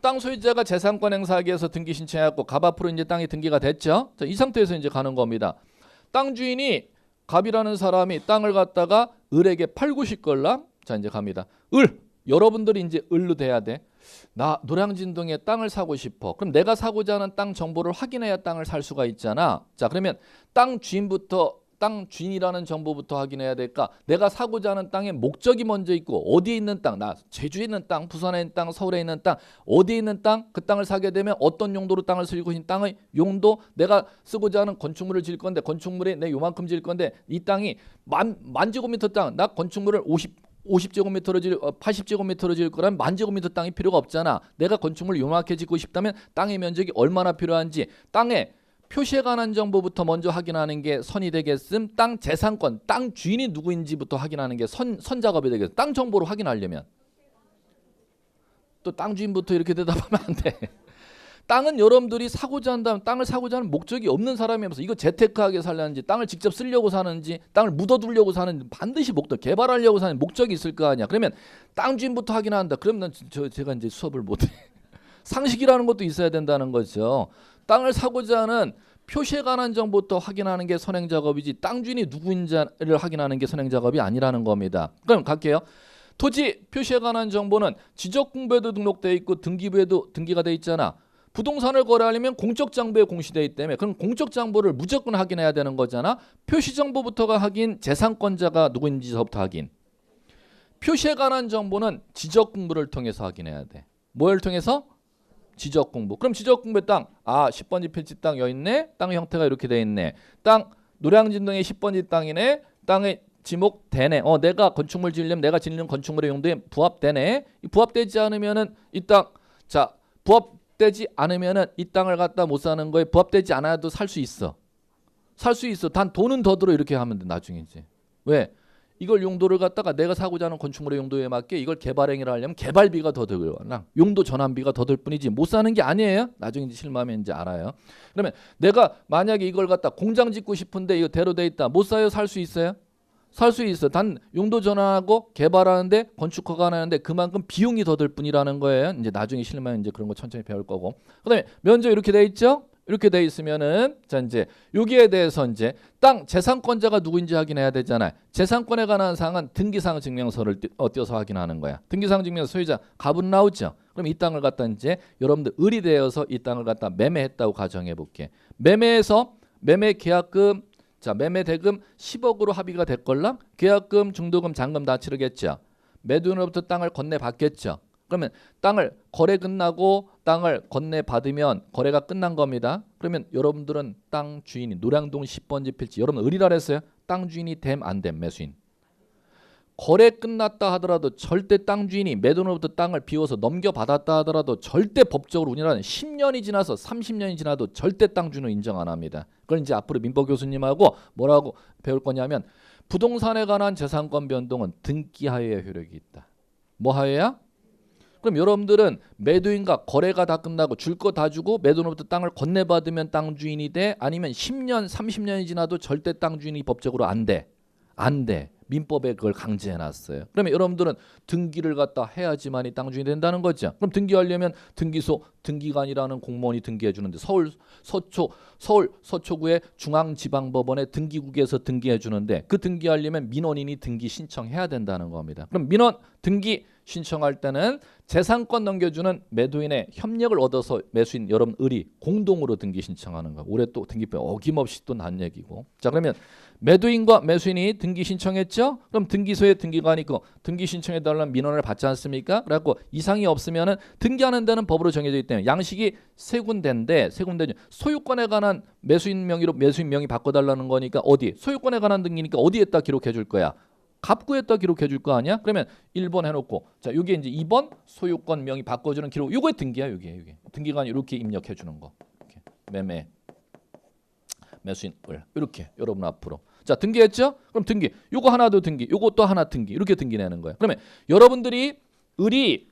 A: 땅 소유자가 재산권 행사하기 위해서 등기 신청해갖고 갑 앞으로 이제 땅이 등기가 됐죠. 자, 이 상태에서 이제 가는 겁니다. 땅 주인이 갑이라는 사람이 땅을 갖다가 을에게 팔고 싶걸랑 자 이제 갑니다. 을 여러분들이 이제 을로 돼야 돼. 나 노량진동에 땅을 사고 싶어. 그럼 내가 사고자 하는 땅 정보를 확인해야 땅을 살 수가 있잖아. 자 그러면 땅 주인부터 땅 주인이라는 정보부터 확인해야 될까? 내가 사고자 하는 땅의 목적이 먼저 있고 어디에 있는 땅, 나 제주에 있는 땅, 부산에 있는 땅, 서울에 있는 땅, 어디에 있는 땅, 그 땅을 사게 되면 어떤 용도로 땅을 쓰고 있는 땅의 용도, 내가 쓰고자 하는 건축물을 지을 건데 건축물이 내 요만큼 지을 건데 이 땅이 만 제곱미터 땅, 나 건축물을 50제곱미터로 80제곱미터로 지을 거라면 10,000제곱미터 땅이 필요가 없잖아. 내가 건축물을 요만하게 짓고 싶다면 땅의 면적이 얼마나 필요한지 땅에 표시에 관한 정보부터 먼저 확인하는 게 선이 되겠음. 땅 재산권, 땅 주인이 누구인지부터 확인하는 게 선 작업이 되겠음. 땅 정보를 확인하려면 또 땅 주인부터 이렇게 대답하면 안 돼. 땅은 여러분들이 사고자 한다면 땅을 사고자 하는 목적이 없는 사람이 없어. 이거 재테크하게 살려는지 땅을 직접 쓰려고 사는지 땅을 묻어두려고 사는지 반드시 목적 개발하려고 사는 목적이 있을 거 아니야. 그러면 땅 주인부터 확인한다. 그럼 난 제가 이제 수업을 못해. 상식이라는 것도 있어야 된다는 거죠. 땅을 사고자 하는 표시에 관한 정보부터 확인하는 게 선행작업이지 땅 주인이 누구인지를 확인하는 게 선행작업이 아니라는 겁니다. 그럼 갈게요. 토지 표시에 관한 정보는 지적공부에도 등록되어 있고 등기부에도 등기가 돼 있잖아. 부동산을 거래하려면 공적장부에 공시되어 있기 때문에 그럼 공적장부를 무조건 확인해야 되는 거잖아. 표시정보부터가 확인, 재산권자가 누구인지부터 확인. 표시에 관한 정보는 지적공부를 통해서 확인해야 돼. 뭘 통해서? 지적공부. 그럼 지적공부의 땅, 10번지 필지 땅 여기 있네. 땅의 형태가 이렇게 돼 있네. 땅 노량진동의 10번지 땅이네. 땅의 지목 되네. 내가 건축물 지으려면 내가 짓는 건축물의 용도에 부합되네. 부합되지 않으면은 이 땅, 자 부합되지 않으면은 이 땅을 갖다 못 사는 거에 부합되지 않아도 살 수 있어. 살 수 있어. 단 돈은 더 들어 이렇게 하면 돼 나중에 이제. 왜? 이걸 용도를 갖다가 내가 사고자 하는 건축물의 용도에 맞게 이걸 개발 행위를 하려면 개발비가 더 들어요. 용도 전환비가 더 들 뿐이지 못 사는 게 아니에요. 나중에 이제 실마하면 이제 알아요. 그러면 내가 만약에 이걸 갖다 공장 짓고 싶은데 이거 대로 돼 있다. 못 사요? 살 수 있어요? 살 수 있어. 단 용도 전환하고 개발하는데 건축허가 하는데 그만큼 비용이 더 들 뿐이라는 거예요. 이제 나중에 실무하면 이제 그런 거 천천히 배울 거고. 그다음에 면적 이렇게 돼 있죠? 이렇게 돼 있으면은 자 이제 여기에 대해서 이제 땅 재산권자가 누구인지 확인해야 되잖아요. 재산권에 관한 사항은 등기사항 증명서를 띄어서 확인하는 거야. 등기사항 증명서 소유자 갑은 나오죠. 그럼 이 땅을 갖다 이제 여러분들 을이 되어서 이 땅을 갖다 매매했다고 가정해 볼게. 매매해서 매매 계약금 자 매매 대금 10억으로 합의가 됐걸랑 계약금 중도금 잔금 다 치르겠죠. 매도인으로부터 땅을 건네받겠죠. 그러면 땅을 거래 끝나고 땅을 건네받으면 거래가 끝난 겁니다. 그러면 여러분들은 땅 주인이 노량동 10번지 필지 여러분 을이라 그랬어요. 땅 주인이 됨 안 됨 매수인. 거래 끝났다 하더라도 절대 땅 주인이 매도인으로부터 땅을 비워서 넘겨받았다 하더라도 절대 법적으로 우리나라는 10년이 지나서 30년이 지나도 절대 땅 주인은 인정 안 합니다. 그걸 이제 앞으로 민법 교수님하고 뭐라고 배울 거냐면 부동산에 관한 재산권 변동은 등기 하에의 효력이 있다. 뭐 하에야? 그럼 여러분들은 매도인과 거래가 다 끝나고 줄 거 다 주고 매도인으로부터 땅을 건네받으면 땅 주인이 돼? 아니면 10년, 30년이 지나도 절대 땅 주인이 법적으로 안 돼? 안 돼. 민법에 그걸 강제해놨어요. 그러면 여러분들은 등기를 갖다 해야지만이 땅 주인이 된다는 거죠. 그럼 등기하려면 등기소 등기관이라는 공무원이 등기해 주는데 서울 서초구의 중앙지방법원의 등기국에서 등기해 주는데 그 등기하려면 민원인이 등기 신청해야 된다는 겁니다. 그럼 민원 등기 신청할 때는 재산권 넘겨주는 매도인의 협력을 얻어서 매수인 여러분 을이 공동으로 등기 신청하는 거. 올해 또 등기법 어김없이 또 난 얘기고. 자 그러면 매도인과 매수인이 등기 신청했죠? 그럼 등기소에 등기관이 있고 등기 신청해달라는 민원을 받지 않습니까? 그래갖고 이상이 없으면은 등기하는 데는 법으로 정해져 있기 때문에 양식이 세 군데인데 세 군데 소유권에 관한 매수인 명의로 매수인 명의 바꿔달라는 거니까 어디? 소유권에 관한 등기니까 어디에다 기록해 줄 거야? 갑구에다 기록해 줄 거 아니야? 그러면 1번 해놓고 자 여기 이제 2번 소유권 명의 바꿔주는 기록 요거에 등기야 요게 등기관이 이렇게 입력해 주는 거 이렇게. 매매 매수인 을 이렇게 여러분 앞으로 자 등기했죠? 그럼 등기 요거 하나 더 등기 요거 또 하나 등기 이렇게 등기 내는 거예요. 그러면 여러분들이 을이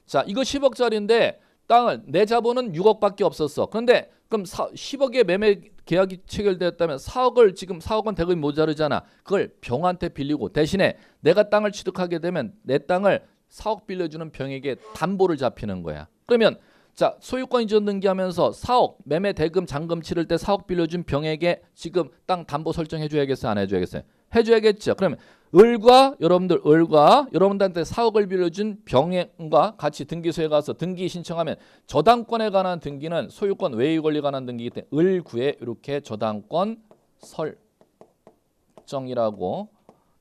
A: 자 이거 10억짜리인데 땅을 내 자본은 6억밖에 없었어. 그런데 그럼 10억의 매매 계약이 체결되었다면 4억을 지금 4억 원 대금이 모자르잖아. 그걸 병한테 빌리고 대신에 내가 땅을 취득하게 되면 내 땅을 4억 빌려주는 병에게 담보를 잡히는 거야. 그러면 자 소유권 이전 등기하면서 4억 매매 대금 잔금 치를 때 4억 빌려준 병에게 지금 땅 담보 설정해 줘야겠어요? 안 해줘야겠어요? 해줘야겠죠. 그러면 을과 여러분들한테 4억을 빌려준 병과 같이 등기소에 가서 등기 신청하면 저당권에 관한 등기는 소유권 외유 권리에 관한 등기이기 때문에 을구에 이렇게 저당권 설정이라고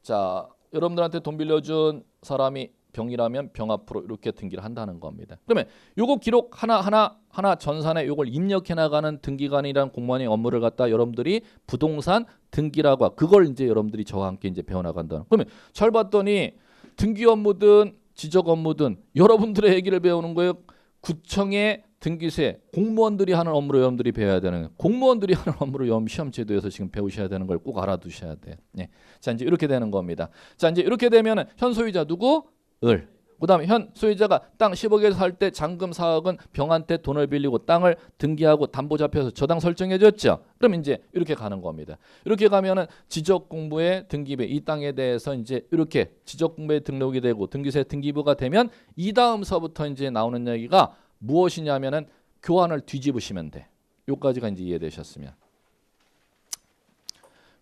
A: 자 여러분들한테 돈 빌려준 사람이 병이라면 병 앞으로 이렇게 등기를 한다는 겁니다. 그러면 요거 기록 하나 전산에 요걸 입력해 나가는 등기관이라는 공무원의 업무를 갖다 여러분들이 부동산 등기라고 하고 그걸 이제 여러분들이 저와 함께 이제 배워 나간다. 그러면 잘 봤더니 등기 업무든 지적 업무든 여러분들의 얘기를 배우는 거예요. 구청의 등기소에 공무원들이 하는 업무를 여러분들이 배워야 되는 거예요. 공무원들이 하는 업무를 여러분 시험 제도에서 지금 배우셔야 되는 걸 꼭 알아두셔야 돼. 네. 자 이제 이렇게 되는 겁니다. 자 이제 이렇게 되면은 현 소유자 누구? 을. 그다음에 현 소유자가 땅 10억에 살 때 잔금 4억은 병한테 돈을 빌리고 땅을 등기하고 담보 잡혀서 저당 설정해 줬죠. 그럼 이제 이렇게 가는 겁니다. 이렇게 가면은 지적공부의 등기부 이 땅에 대해서 이제 이렇게 지적공부에 등록이 되고 등기소에 등기부가 되면 이 다음서부터 이제 나오는 얘기가 무엇이냐면은 교환을 뒤집으시면 돼. 요까지가 이제 이해되셨으면.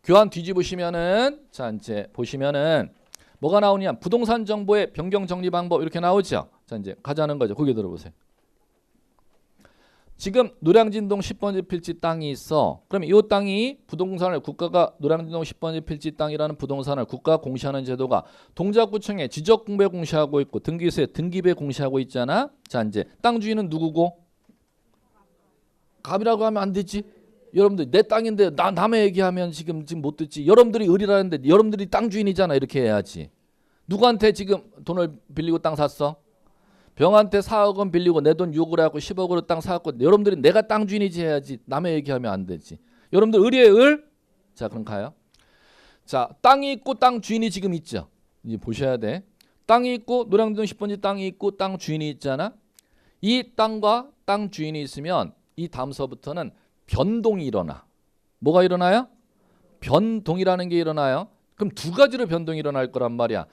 A: 교환 뒤집으시면은 자 이제 보시면은 뭐가 나오냐? 부동산 정보의 변경 정리 방법 이렇게 나오죠. 자 이제 가자는 거죠. 거기 들어보세요. 지금 노량진동 10번지 필지 땅이 있어. 그러면 이 땅이 부동산을 국가가 노량진동 10번지 필지 땅이라는 부동산을 국가가 공시하는 제도가 동작구청에 지적공부에 공시하고 있고 등기소에 등기부에 공시하고 있잖아. 자 이제 땅 주인은 누구고? 갑이라고 하면 안 되지. 여러분들 내 땅인데 남의 얘기하면 지금 못 듣지. 여러분들이 을이라는데 여러분들이 땅 주인이잖아. 이렇게 해야지. 누구한테 지금 돈을 빌리고 땅 샀어? 병한테 4억 원 빌리고 내 돈 6억을 하고 10억으로 땅 사갖고 여러분들이 내가 땅 주인이지 해야지. 남의 얘기하면 안 되지. 여러분들 을이에요 을? 자 그럼 가요. 자 땅이 있고 땅 주인이 지금 있죠. 이제 보셔야 돼. 땅이 있고 노량진 10번지 땅이 있고 땅 주인이 있잖아. 이 땅과 땅 주인이 있으면 이 다음서부터는 변동이 일어나. 뭐가 일어나요? 변동이라는 게 일어나요. 그럼 두 가지로 변동이 일어날 거란 말이야.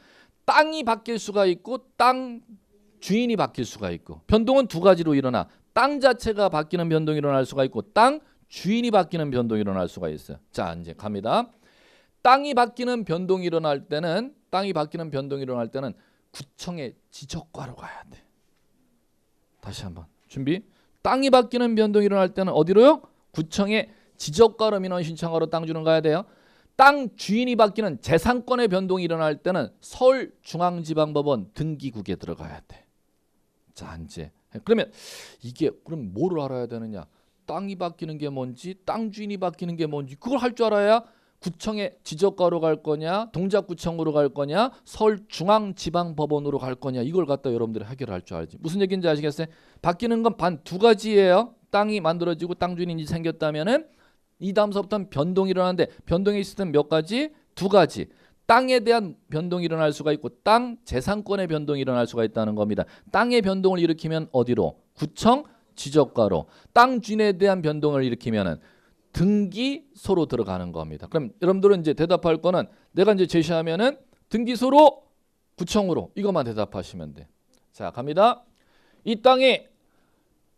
A: 땅이 바뀔 수가 있고 땅 주인이 바뀔 수가 있고. 변동은 두 가지로 일어나. 땅 자체가 바뀌는 변동이 일어날 수가 있고 땅 주인이 바뀌는 변동이 일어날 수가 있어요. 자, 이제 갑니다. 땅이 바뀌는 변동이 일어날 때는 구청의 지적과로 가야 돼. 다시 한번 준비. 땅이 바뀌는 변동이 일어날 때는 어디로요? 구청의 지적과로 민원 신청하러 땅 주는 가야 돼요. 땅 주인이 바뀌는 재산권의 변동이 일어날 때는 서울중앙지방법원 등기국에 들어가야 돼. 자, 이제 그러면 이게 그럼 뭐를 알아야 되느냐? 땅이 바뀌는 게 뭔지, 땅 주인이 바뀌는 게 뭔지 그걸 할 줄 알아야 구청의 지적과로 갈 거냐, 동작구청으로 갈 거냐, 서울중앙지방법원으로 갈 거냐 이걸 갖다 여러분들이 해결할 줄 알지. 무슨 얘기인지 아시겠어요? 바뀌는 건 반 두 가지예요. 땅이 만들어지고 땅 주인이 생겼다면은 이 다음서부터는 변동이 일어나는데 변동이 있을 때는 몇 가지? 두 가지. 땅에 대한 변동이 일어날 수가 있고 땅 재산권의 변동이 일어날 수가 있다는 겁니다. 땅의 변동을 일으키면 어디로? 구청 지적과로. 땅 주인에 대한 변동을 일으키면은 등기소로 들어가는 겁니다. 그럼 여러분들은 이제 대답할 거는 내가 이제 제시하면은 등기소로 구청으로 이것만 대답하시면 돼. 자, 갑니다. 이 땅에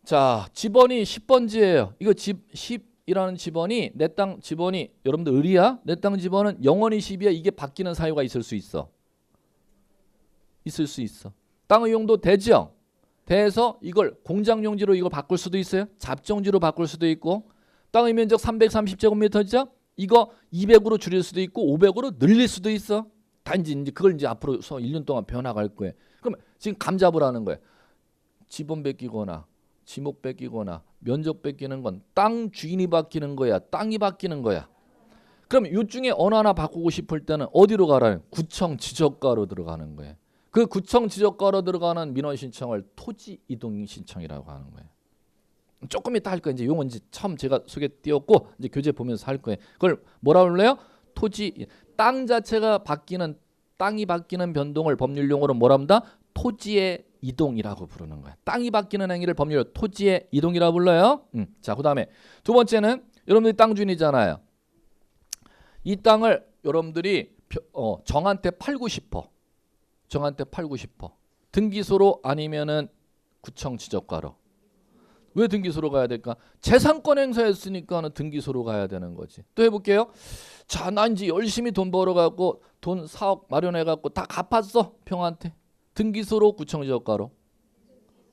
A: 자, 집원이 10번지예요. 이거 집 10이라는 집원이 내 땅 집원이 여러분들 의리야? 내 땅 집원은 영원히 10이야. 이게 바뀌는 사유가 있을 수 있어. 있을 수 있어. 땅의 용도 대지형. 대에서 이걸 공장용지로 이걸 바꿀 수도 있어요. 잡정지로 바꿀 수도 있고. 땅의 면적 330제곱미터죠. 이거 200으로 줄일 수도 있고 500으로 늘릴 수도 있어. 단지 이제 그걸 이제 앞으로 1년 동안 변화갈 거예요. 그럼 지금 감 잡으라는 거예요. 지번 뺏기거나 지목 뺏기거나 면적 뺏기는 건 땅 주인이 바뀌는 거야. 땅이 바뀌는 거야. 그럼 이 중에 어느 하나 바꾸고 싶을 때는 어디로 가라는? 구청 지적과로 들어가는 거예요. 그 구청 지적과로 들어가는 민원 신청을 토지 이동 신청이라고 하는 거예요. 조금 이따 할 거예요. 이제 용은 이제 처음 제가 소개 띄웠고 이제 교재 보면서 할 거예요. 그걸 뭐라 그럴래요? 토지 땅 자체가 바뀌는 땅이 바뀌는 변동을 법률 용어로 뭐라 합니다? 토지의 이동이라고 부르는 거야. 땅이 바뀌는 행위를 법률 토지의 이동이라고 불러요. 자, 그다음에 두 번째는 여러분들이 땅 주인이잖아요. 이 땅을 여러분들이 정한테 팔고 싶어. 정한테 팔고 싶어. 등기소로 아니면은 구청 지적과로. 왜 등기소로 가야 될까? 재산권 행사했으니까는 등기소로 가야 되는 거지. 또 해볼게요. 자, 난 이제 열심히 돈 벌어갖고 돈 4억 마련해갖고 다 갚았어. 평한테. 등기소로 구청 지적과로.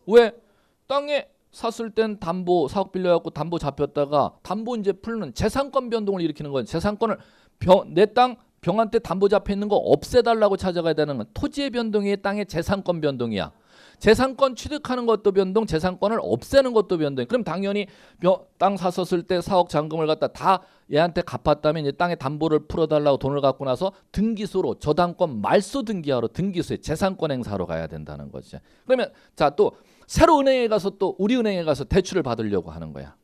A: 왜? 땅에 샀을 땐 담보 4억 빌려갖고 담보 잡혔다가 담보 이제 풀는 재산권 변동을 일으키는 건 재산권을 내 땅 병한테 담보 잡혀 있는 거 없애달라고 찾아가야 되는 건 토지의 변동이 땅의 재산권 변동이야. 재산권 취득하는 것도 변동, 재산권을 없애는 것도 변동. 그럼 당연히 땅 샀었을 때 4억 잔금을 갖다 다 얘한테 갚았다면 이제 땅에 담보를 풀어달라고 돈을 갖고 나서 등기소로 저당권 말소 등기하러 등기소에 재산권 행사로 가야 된다는 거지. 그러면 자, 또 새로 은행에 가서 또 우리은행에 가서 대출을 받으려고 하는 거야.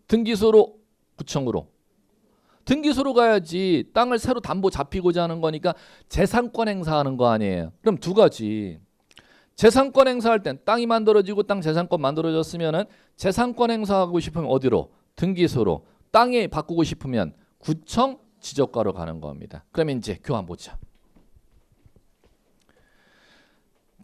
A: 등기소로 구청으로. 등기소로 가야지. 땅을 새로 담보 잡히고자 하는 거니까 재산권 행사하는 거 아니에요. 그럼 두 가지. 재산권 행사할 땐 땅이 만들어지고 땅 재산권 만들어졌으면은 재산권 행사하고 싶으면 어디로? 등기소로. 땅에 바꾸고 싶으면 구청 지적과로 가는 겁니다. 그러면 이제 교환 보자.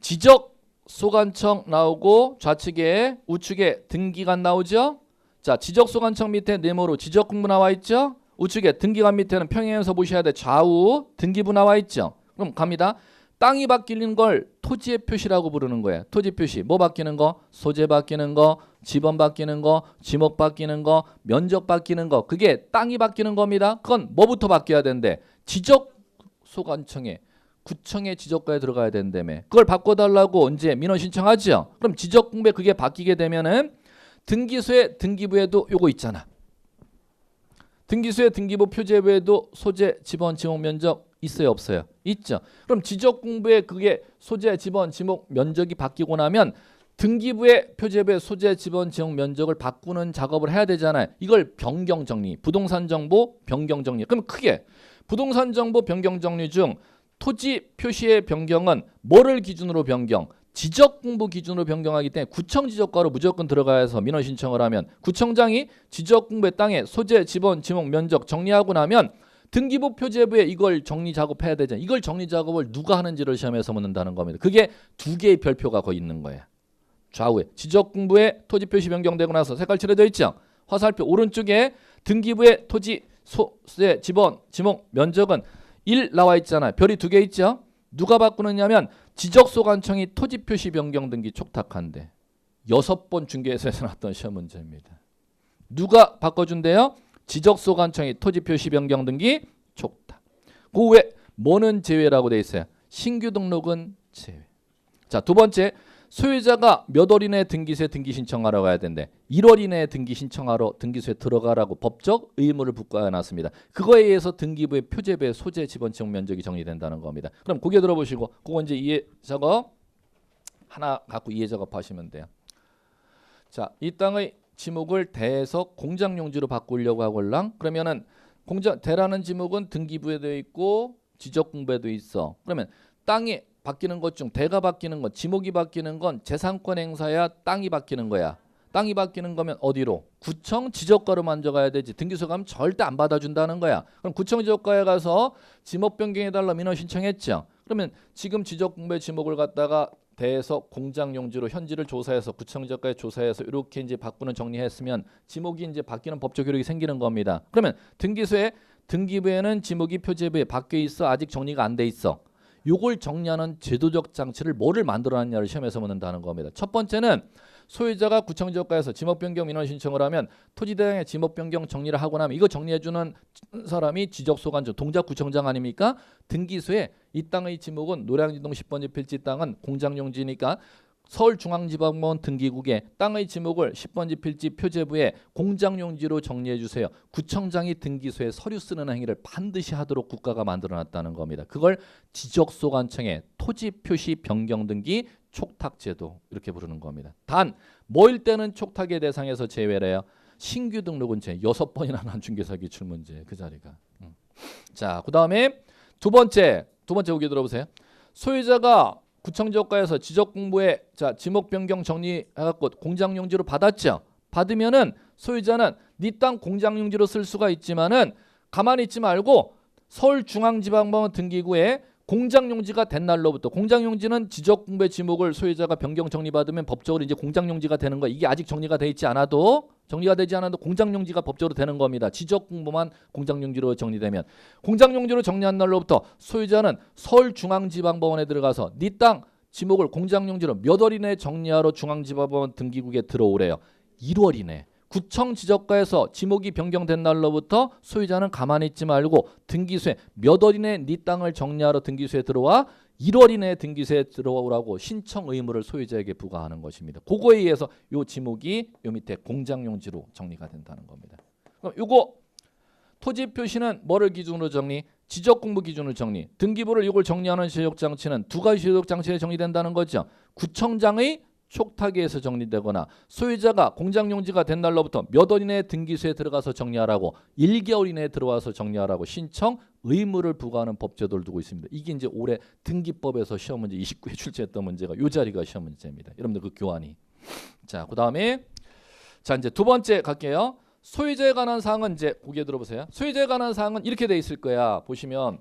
A: 지적 소관청 나오고 좌측에 우측에 등기관 나오죠. 자, 지적 소관청 밑에 네모로 지적 공부 나와 있죠. 우측에 등기관 밑에는 평행해서 보셔야 돼. 좌우 등기부 나와 있죠. 그럼 갑니다. 땅이 바뀌는 걸 토지의 표시라고 부르는 거예요. 토지 표시. 뭐 바뀌는 거? 소재 바뀌는 거, 지번 바뀌는 거, 지목 바뀌는 거, 면적 바뀌는 거. 그게 땅이 바뀌는 겁니다. 그건 뭐부터 바뀌어야 된대? 지적소관청에 구청의 지적과에 들어가야 된다며. 그걸 바꿔달라고 언제 민원 신청하죠? 그럼 지적공부에 그게 바뀌게 되면은 등기소의 등기부에도 요거 있잖아. 등기소의 등기부 표제부에도 소재, 지번, 지목, 면적 있어요, 없어요? 있죠. 그럼 지적공부에 그게 소재, 지번, 지목, 면적이 바뀌고 나면 등기부의 표제부의 소재, 지번, 지목, 면적을 바꾸는 작업을 해야 되잖아요. 이걸 변경정리, 부동산 정보 변경정리. 그럼 크게 부동산 정보 변경정리 중 토지 표시의 변경은 뭐를 기준으로 변경? 지적공부 기준으로 변경하기 때문에 구청 지적과로 무조건 들어가야 해서 민원 신청을 하면 구청장이 지적공부의 땅에 소재, 지번, 지목, 면적 정리하고 나면 등기부 표제부에 이걸 정리 작업해야 되잖아요. 이걸 정리 작업을 누가 하는지를 시험에서 묻는다는 겁니다. 그게 두 개의 별표가 거기 있는 거예요. 좌우에 지적공부에 토지 표시 변경되고 나서 색깔 칠해져 있죠. 화살표 오른쪽에 등기부에 토지 소재 지번 지목 면적은 1 나와 있잖아요. 별이 두 개 있죠. 누가 바꾸느냐면 지적소관청이 토지 표시 변경 등기 촉탁한대. 6번 중개에서 나왔던 시험 문제입니다. 누가 바꿔준대요? 지적소관청이 토지 표시 변경 등기 촉탁. 그 외에 뭐는 제외라고 돼 있어요. 신규 등록은 제외. 자, 두 번째, 소유자가 몇 월 이내에 등기소에 등기 신청하러 가야 된대. 1월 이내에 등기 신청하러 등기소에 들어가라고 법적 의무를 부과해놨습니다. 그거에 의해서 등기부의 표제부의 소재 지번 지목 면적이 정리된다는 겁니다. 그럼 고개 들어보시고 그거 이제 이해 작업 하나 갖고 이해 작업하시면 돼요. 자, 이 땅의 지목을 대해서 공장용지로 바꾸려고 하걸랑 그러면은 대라는 지목은 등기부에 되어 있고 지적공부에도 있어. 그러면 땅이 바뀌는 것 중 대가 바뀌는 건 지목이 바뀌는 건 재산권 행사야 땅이 바뀌는 거야. 땅이 바뀌는 거면 어디로? 구청 지적과로 먼저 가야 되지. 등기소 가면 절대 안 받아준다는 거야. 그럼 구청 지적과에 가서 지목 변경해달라 민원 신청했죠. 그러면 지금 지적공부의 지목을 갖다가 대해서 공장용지로 현지를 조사해서 구청 지적과에 조사해서 이렇게 이제 바꾸는 정리했으면 지목이 이제 바뀌는 법적 효력이 생기는 겁니다. 그러면 등기소에 등기부에는 지목이 표제부에 바뀌어 있어 아직 정리가 안 돼 있어. 요걸 정리하는 제도적 장치를 뭐를 만들어놨냐를 시험에서 묻는다는 겁니다. 첫 번째는 소유자가 구청 지적과에서 지목 변경 민원 신청을 하면 토지대장의 지목 변경 정리를 하고 나면 이거 정리해주는 사람이 지적소관청 동작구청장 아닙니까? 등기소에 이 땅의 지목은 노량진동 10번지 필지 땅은 공장용지니까 서울중앙지방법원 등기국에 땅의 지목을 10번지 필지 표제부에 공장용지로 정리해 주세요. 구청장이 등기소에 서류 쓰는 행위를 반드시 하도록 국가가 만들어놨다는 겁니다. 그걸 지적소관청의 토지표시 변경 등기 촉탁제도 이렇게 부르는 겁니다. 단 뭐일 때는 촉탁의 대상에서 제외래요. 신규 등록은 제 6번이나 난 중개사 기출 문제 그 자리가. 자, 그 다음에 두 번째 보기 들어보세요. 소유자가 구청지적과에서 지적공부에 지목 변경 정리해갖고 공장용지로 받았죠. 받으면은 소유자는 네 땅 공장용지로 쓸 수가 있지만은 가만히 있지 말고 서울중앙지방법원 등기구에 공장용지가 된 날로부터 공장용지는 지적공부의 지목을 소유자가 변경 정리받으면 법적으로 이제 공장용지가 되는 거. 이게 아직 정리가 되지 않아도 공장용지가 법적으로 되는 겁니다. 지적공부만 공장용지로 정리되면 공장용지로 정리한 날로부터 소유자는 서울중앙지방법원에 들어가서 네 땅 지목을 공장용지로 몇 월 이내에 정리하러 중앙지방법원 등기국에 들어오래요. 1월 이내. 구청 지적과에서 지목이 변경된 날로부터 소유자는 가만히 있지 말고 등기소에 몇 월 이내에 네 땅을 정리하러 등기소에 들어와 1월 이내에 등기소에 들어오라고 신청 의무를 소유자에게 부과하는 것입니다. 그거에 의해서 요 지목이 요 밑에 공장용지로 정리가 된다는 겁니다. 그럼 요거 토지 표시는 뭐를 기준으로 정리? 지적공부 기준으로 정리. 등기부를 이걸 정리하는 제도적 장치는 두 가지 제도적 장치에 정리된다는 거죠. 구청장의 촉탁에 의해서 정리되거나 소유자가 공장용지가 된 날로부터 몇 월 이내에 등기소에 들어가서 정리하라고 1개월 이내에 들어와서 정리하라고 신청 의무를 부과하는 법제도를 두고 있습니다. 이게 이제 올해 등기법에서 시험 문제 29회 출제했던 문제가 이 자리가 시험 문제입니다. 여러분들 그 교환이. 자, 그다음에 이제 두 번째 갈게요. 소유자에 관한 사항은 이제 고개 들어보세요. 소유자에 관한 사항은 이렇게 돼 있을 거야. 보시면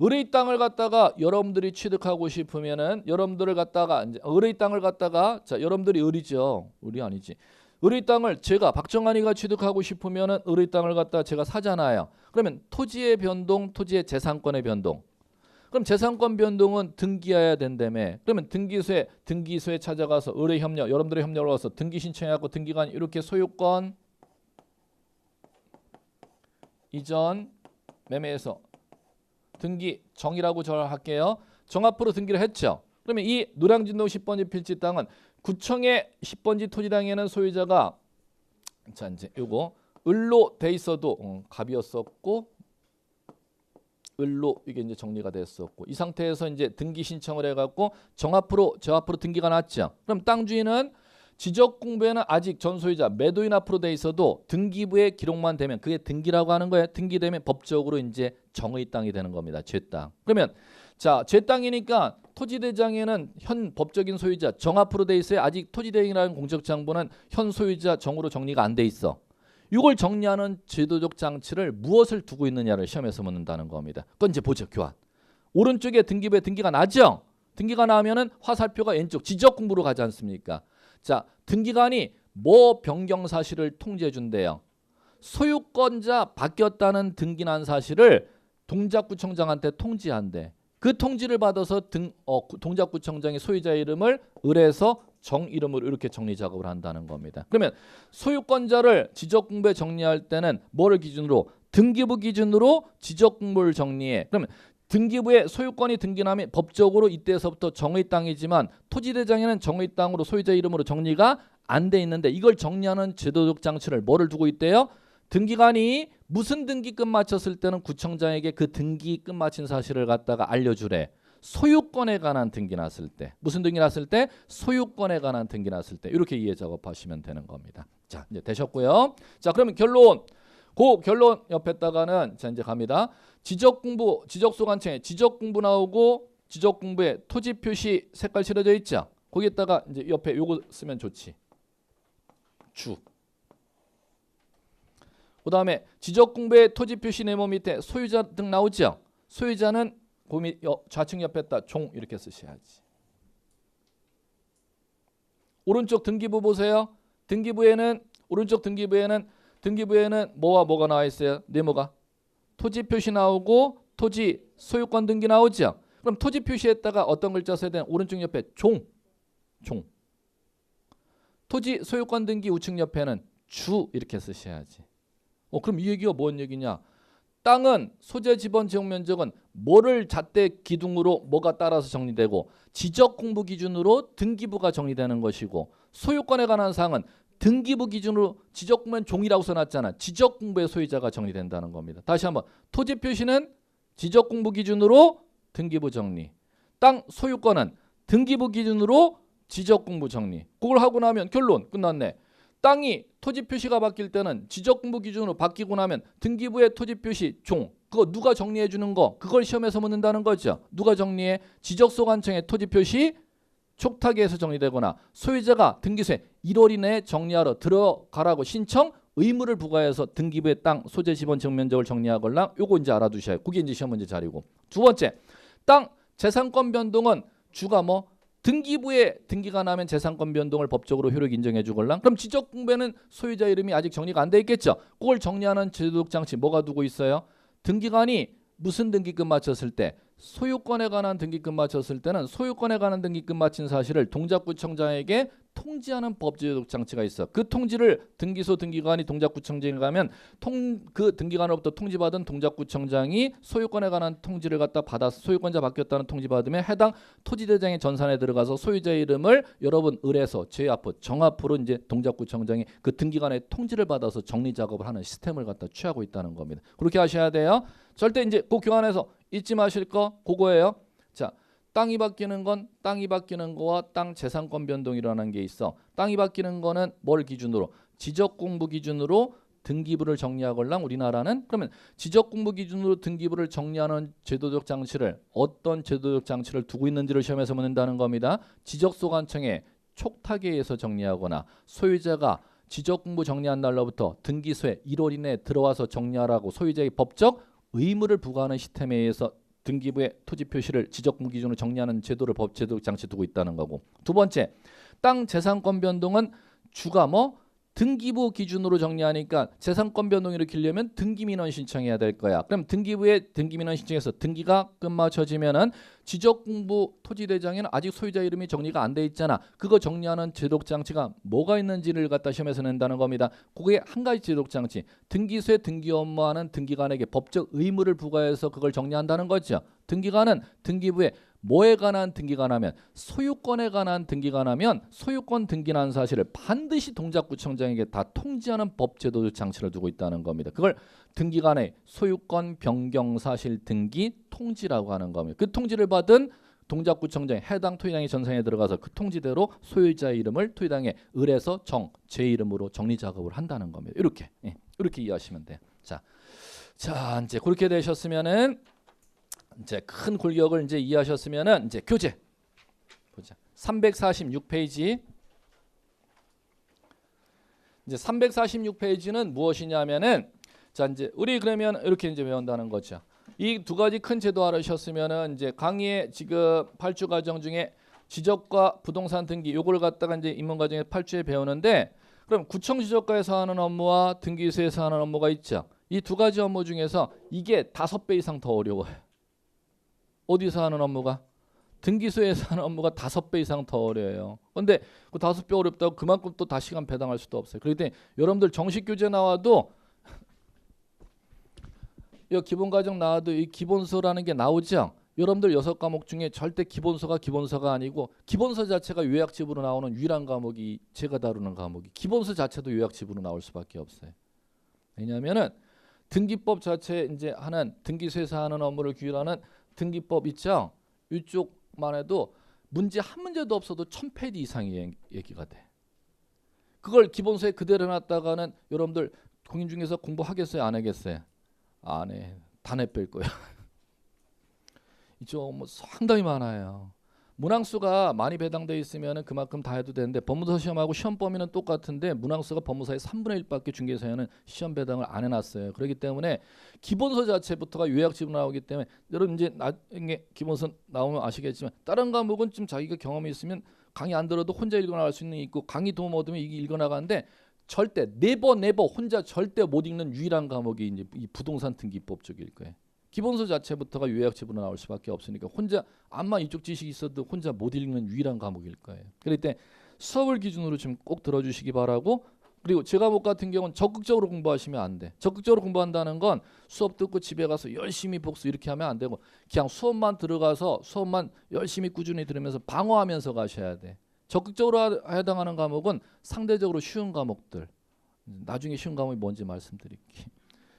A: 을의 땅을 갖다가 여러분들이 취득하고 싶으면은 여러분들을 갖다가 이제 을의 땅을 갖다가 여러분들이 을이죠. 을이 아니지. 을의 땅을 제가 박정환이가 취득하고 싶으면은 을의 땅을 갖다가 제가 사잖아요. 그러면 토지의 변동, 토지의 재산권의 변동. 그럼 재산권 변동은 등기해야 된다며. 그러면 등기소에 찾아가서 을의 협력, 여러분들의 협력을 와서 등기 신청하고 등기관 이렇게 소유권 이전 매매에서 등기 정이라고 할게요. 정 앞으로 등기를 했죠. 그러면 이 노량진동 10번지 필지 땅은 구청의 10번지 토지 땅에는 소유자가 이제 요거 을로 돼 있어도 갑이었었고 을로 이게 이제 정리가 됐었고 이 상태에서 이제 등기 신청을 해갖고 저 앞으로 등기가 났죠. 그럼 땅 주인은 지적공부에는 아직 전소유자 매도인 앞으로 돼 있어도 등기부에 기록만 되면 그게 등기라고 하는 거예요. 등기되면 법적으로 이제 정의 땅이 되는 겁니다. 제 땅. 그러면 제 땅이니까 토지대장에는 현 법적인 소유자 정 앞으로 돼 있어요. 아직 토지대장이라는 공적장부는 현 소유자 정으로 정리가 안 돼 있어. 이걸 정리하는 제도적 장치를 무엇을 두고 있느냐를 시험에서 묻는다는 겁니다. 그건 이제 보죠. 교환. 오른쪽에 등기부에 등기가 나죠. 등기가 나면은 화살표가 왼쪽 지적 공부로 가지 않습니까? 자, 등기관이 뭐 변경 사실을 통지해 준대요. 소유권자 바뀌었다는 등기난 사실을 동작구청장한테 통지한대. 그 통지를 받아서 동작구청장이 소유자 이름을 을해서 정 이름으로 이렇게 정리 작업을 한다는 겁니다. 그러면 소유권자를 지적공부에 정리할 때는 뭐를 기준으로? 등기부 기준으로 지적공부를 정리해. 그러면 등기부에 소유권이 등기나면 법적으로 이때서부터 정의 땅이지만 토지대장에는 정의 땅으로 소유자 이름으로 정리가 안 돼 있는데 이걸 정리하는 제도적 장치를 뭐를 두고 있대요? 등기관이 무슨 등기끝 마쳤을 때는 구청장에게 그 등기끝 마친 사실을 갖다가 알려주래. 소유권에 관한 등기 났을 때. 무슨 등기 났을 때? 소유권에 관한 등기 났을 때. 이렇게 이해 작업하시면 되는 겁니다. 자, 이제 되셨고요. 자, 그러면 결론. 그 결론 옆에다가는 자 이제 갑니다. 지적공부, 지적소관청에 지적공부 나오고 지적공부에 토지 표시 색깔 칠해져 있죠. 거기에다가 이제 옆에 요거 쓰면 좋지. 주. 그 다음에 지적공부의 토지 표시 네모 밑에 소유자 등 나오죠. 소유자는 좌측 옆에다 종 이렇게 쓰셔야지. 오른쪽 등기부 보세요. 등기부에는 오른쪽 등기부에는 뭐와 뭐가 나와 있어요? 네모가 토지 표시 나오고 토지 소유권 등기 나오죠. 그럼 토지 표시에다가 어떤 글자 써야 되나? 오른쪽 옆에 종. 토지 소유권 등기 우측 옆에는 주 이렇게 쓰셔야지. 그럼 이 얘기가 뭔 얘기냐? 땅은 소재 지번 지역 면적은 뭐를 잣대 기둥으로 뭐가 따라서 정리되고 지적 공부 기준으로 등기부가 정리되는 것이고 소유권에 관한 사항은 등기부 기준으로 지적 공부는 종이라고 써놨잖아. 지적 공부의 소유자가 정리된다는 겁니다. 다시 한번 토지 표시는 지적 공부 기준으로 등기부 정리. 땅 소유권은 등기부 기준으로 지적 공부 정리. 그걸 하고 나면 결론 끝났네. 땅이 토지 표시가 바뀔 때는 지적 공부 기준으로 바뀌고 나면 등기부의 토지 표시 종 그거 누가 정리해 주는 거 그걸 시험에서 묻는다는 거죠. 누가 정리해? 지적소관청의 토지 표시 촉탁에서 정리되거나 소유자가 등기소에 1월 이내에 정리하러 들어가라고 신청 의무를 부과해서 등기부의 땅 소재 지번 지역 면적을 정리하거나 요거 이제 알아두셔야 해요. 그게 이제 시험 문제 자리고. 두 번째, 땅 재산권 변동은 주가 뭐 등기부에 등기가 나면 재산권 변동을 법적으로 효력 인정해 주걸랑 그럼 지적 공부에는 소유자 이름이 아직 정리가 안 돼 있겠죠. 그걸 정리하는 제도적 장치 뭐가 두고 있어요? 등기관이 무슨 등기끝 마쳤을 때 소유권에 관한 등기끝 마쳤을 때는 소유권에 관한 등기끝 마친 사실을 동작구청장에게 통지하는 법제도적 장치가 있어. 그 통지를 등기소 등기관이 동작구청장에 가면 그 등기관으로부터 통지받은 동작구청장이 소유권에 관한 통지를 갖다 받아서 소유권자 바뀌었다는 통지받으면 해당 토지대장의 전산에 들어가서 소유자 이름을 여러분 을에서 제앞으로 정앞으로 이제 동작구청장이 그 등기관의 통지를 받아서 정리 작업을 하는 시스템을 갖다 취하고 있다는 겁니다. 그렇게 하셔야 돼요. 절대 이제 그 교환에서 잊지 마실 거 그거예요. 자, 땅이 바뀌는 건 땅이 바뀌는 거와 땅 재산권 변동이라는 게 있어. 땅이 바뀌는 거는 뭘 기준으로? 지적 공부 기준으로 등기부를 정리하걸랑 우리나라는 그러면 지적 공부 기준으로 등기부를 정리하는 제도적 장치를 어떤 제도적 장치를 두고 있는지를 시험에서 묻는다는 겁니다. 지적소관청에 촉탁에 의해서 정리하거나 소유자가 지적 공부 정리한 날로부터 등기소에 1월 이내에 들어와서 정리하라고 소유자의 법적 의무를 부과하는 시스템에 의해서 등기부의 토지 표시를 지적공부 기준으로 정리하는 제도를 법제도적 장치 두고 있다는 거고. 두 번째, 땅 재산권 변동은 주가 뭐 등기부 기준으로 정리하니까 재산권 변동을 일으키려면 등기민원 신청해야 될 거야. 그럼 등기부에 등기민원 신청해서 등기가 끝마쳐지면은 지적공부 토지대장에는 아직 소유자 이름이 정리가 안 돼 있잖아. 그거 정리하는 제도적 장치가 뭐가 있는지를 갖다 시험에서 낸다는 겁니다. 그게 한 가지 제도적 장치. 등기소에 등기 업무하는 등기관에게 법적 의무를 부과해서 그걸 정리한다는 거죠. 등기관은 등기부에 뭐에 관한 등기가 나면 소유권에 관한 등기가 나면 소유권 등기난 사실을 반드시 동작구청장에게 다 통지하는 법제도적 장치를 두고 있다는 겁니다. 그걸 등기관의 소유권 변경 사실 등기 통지라고 하는 겁니다. 그 통지를 받은 동작구청장이 해당 토지당의 전산에 들어가서 그 통지대로 소유자 이름을 토지당에 을에서 정, 제 이름으로 정리 작업을 한다는 겁니다. 이렇게 이렇게 이해하시면 돼요. 자, 이제 그렇게 되셨으면은 이제 큰 골격을 이제 이해하셨으면은 이제 교재 보자. 346페이지. 이제 346페이지는 무엇이냐면은 자 이제 우리 그러면 이렇게 이제 외운다는 거죠. 이 두 가지 큰 제도 알으셨으면은 이제 강의의 지금 8주 과정 중에 지적과 부동산 등기 요걸 갖다가 이제 입문 과정에 8주에 배우는데 그럼 구청 지적과에서 하는 업무와 등기소에서 하는 업무가 있죠. 이 두 가지 업무 중에서 이게 5배 이상 더 어려워요. 어디서 하는 업무가? 등기소에서 하는 업무가 5배 이상 더 어려워요. 근데 그 5배 어렵다고 그만큼 또 다 시간 배당할 수도 없어요. 그렇기 때문에 여러분들 정식 교재 나와도 이 기본 과정 나와도 이 기본서라는 게 나오죠. 여러분들 6과목 중에 절대 기본서가 아니고 기본서 자체가 요약집으로 나오는 유일한 과목이 제가 다루는 과목이 기본서 자체도 요약집으로 나올 수밖에 없어요. 왜냐하면은 등기법 자체 이제 하는 등기소에서 하는 업무를 규율하는 등기법 있죠. 이쪽만 해도 문제 한 문제도 없어도 1000페이지 이상의 얘기가 돼. 그걸 기본서에 그대로 해놨다가는 여러분들 공인 중에서 공부하겠어요? 안 하겠어요? 안 해. 다 내뺄 거야. 이쪽 뭐 상당히 많아요. 문항수가 많이 배당되어 있으면 그만큼 다 해도 되는데 법무사 시험하고 시험 범위는 똑같은데 문항수가 법무사의 3분의 1밖에 중개사에는 시험 배당을 안 해놨어요. 그렇기 때문에 기본서 자체부터가 요약집으로 나오기 때문에 여러분 이제 나중에 기본서 나오면 아시겠지만 다른 과목은 좀 자기가 경험이 있으면 강의 안 들어도 혼자 읽어나갈 수 있는 게 있고 강의 도움 얻으면 이게 읽어나가는데 절대 네버 혼자 절대 못 읽는 유일한 과목이 이제 이 부동산 등기법 쪽일 거예요. 기본서 자체부터가 요약집으로 나올 수밖에 없으니까 혼자 암만 이쪽 지식이 있어도 혼자 못 읽는 유일한 과목일 거예요. 그럴 때 수업을 기준으로 좀 꼭 들어주시기 바라고 그리고 제 과목 같은 경우는 적극적으로 공부하시면 안 돼. 적극적으로 공부한다는 건 수업 듣고 집에 가서 열심히 복수 이렇게 하면 안 되고 그냥 수업만 들어가서 수업만 열심히 꾸준히 들으면서 방어하면서 가셔야 돼. 적극적으로 해당하는 과목은 상대적으로 쉬운 과목들. 나중에 쉬운 과목이 뭔지 말씀드릴게요.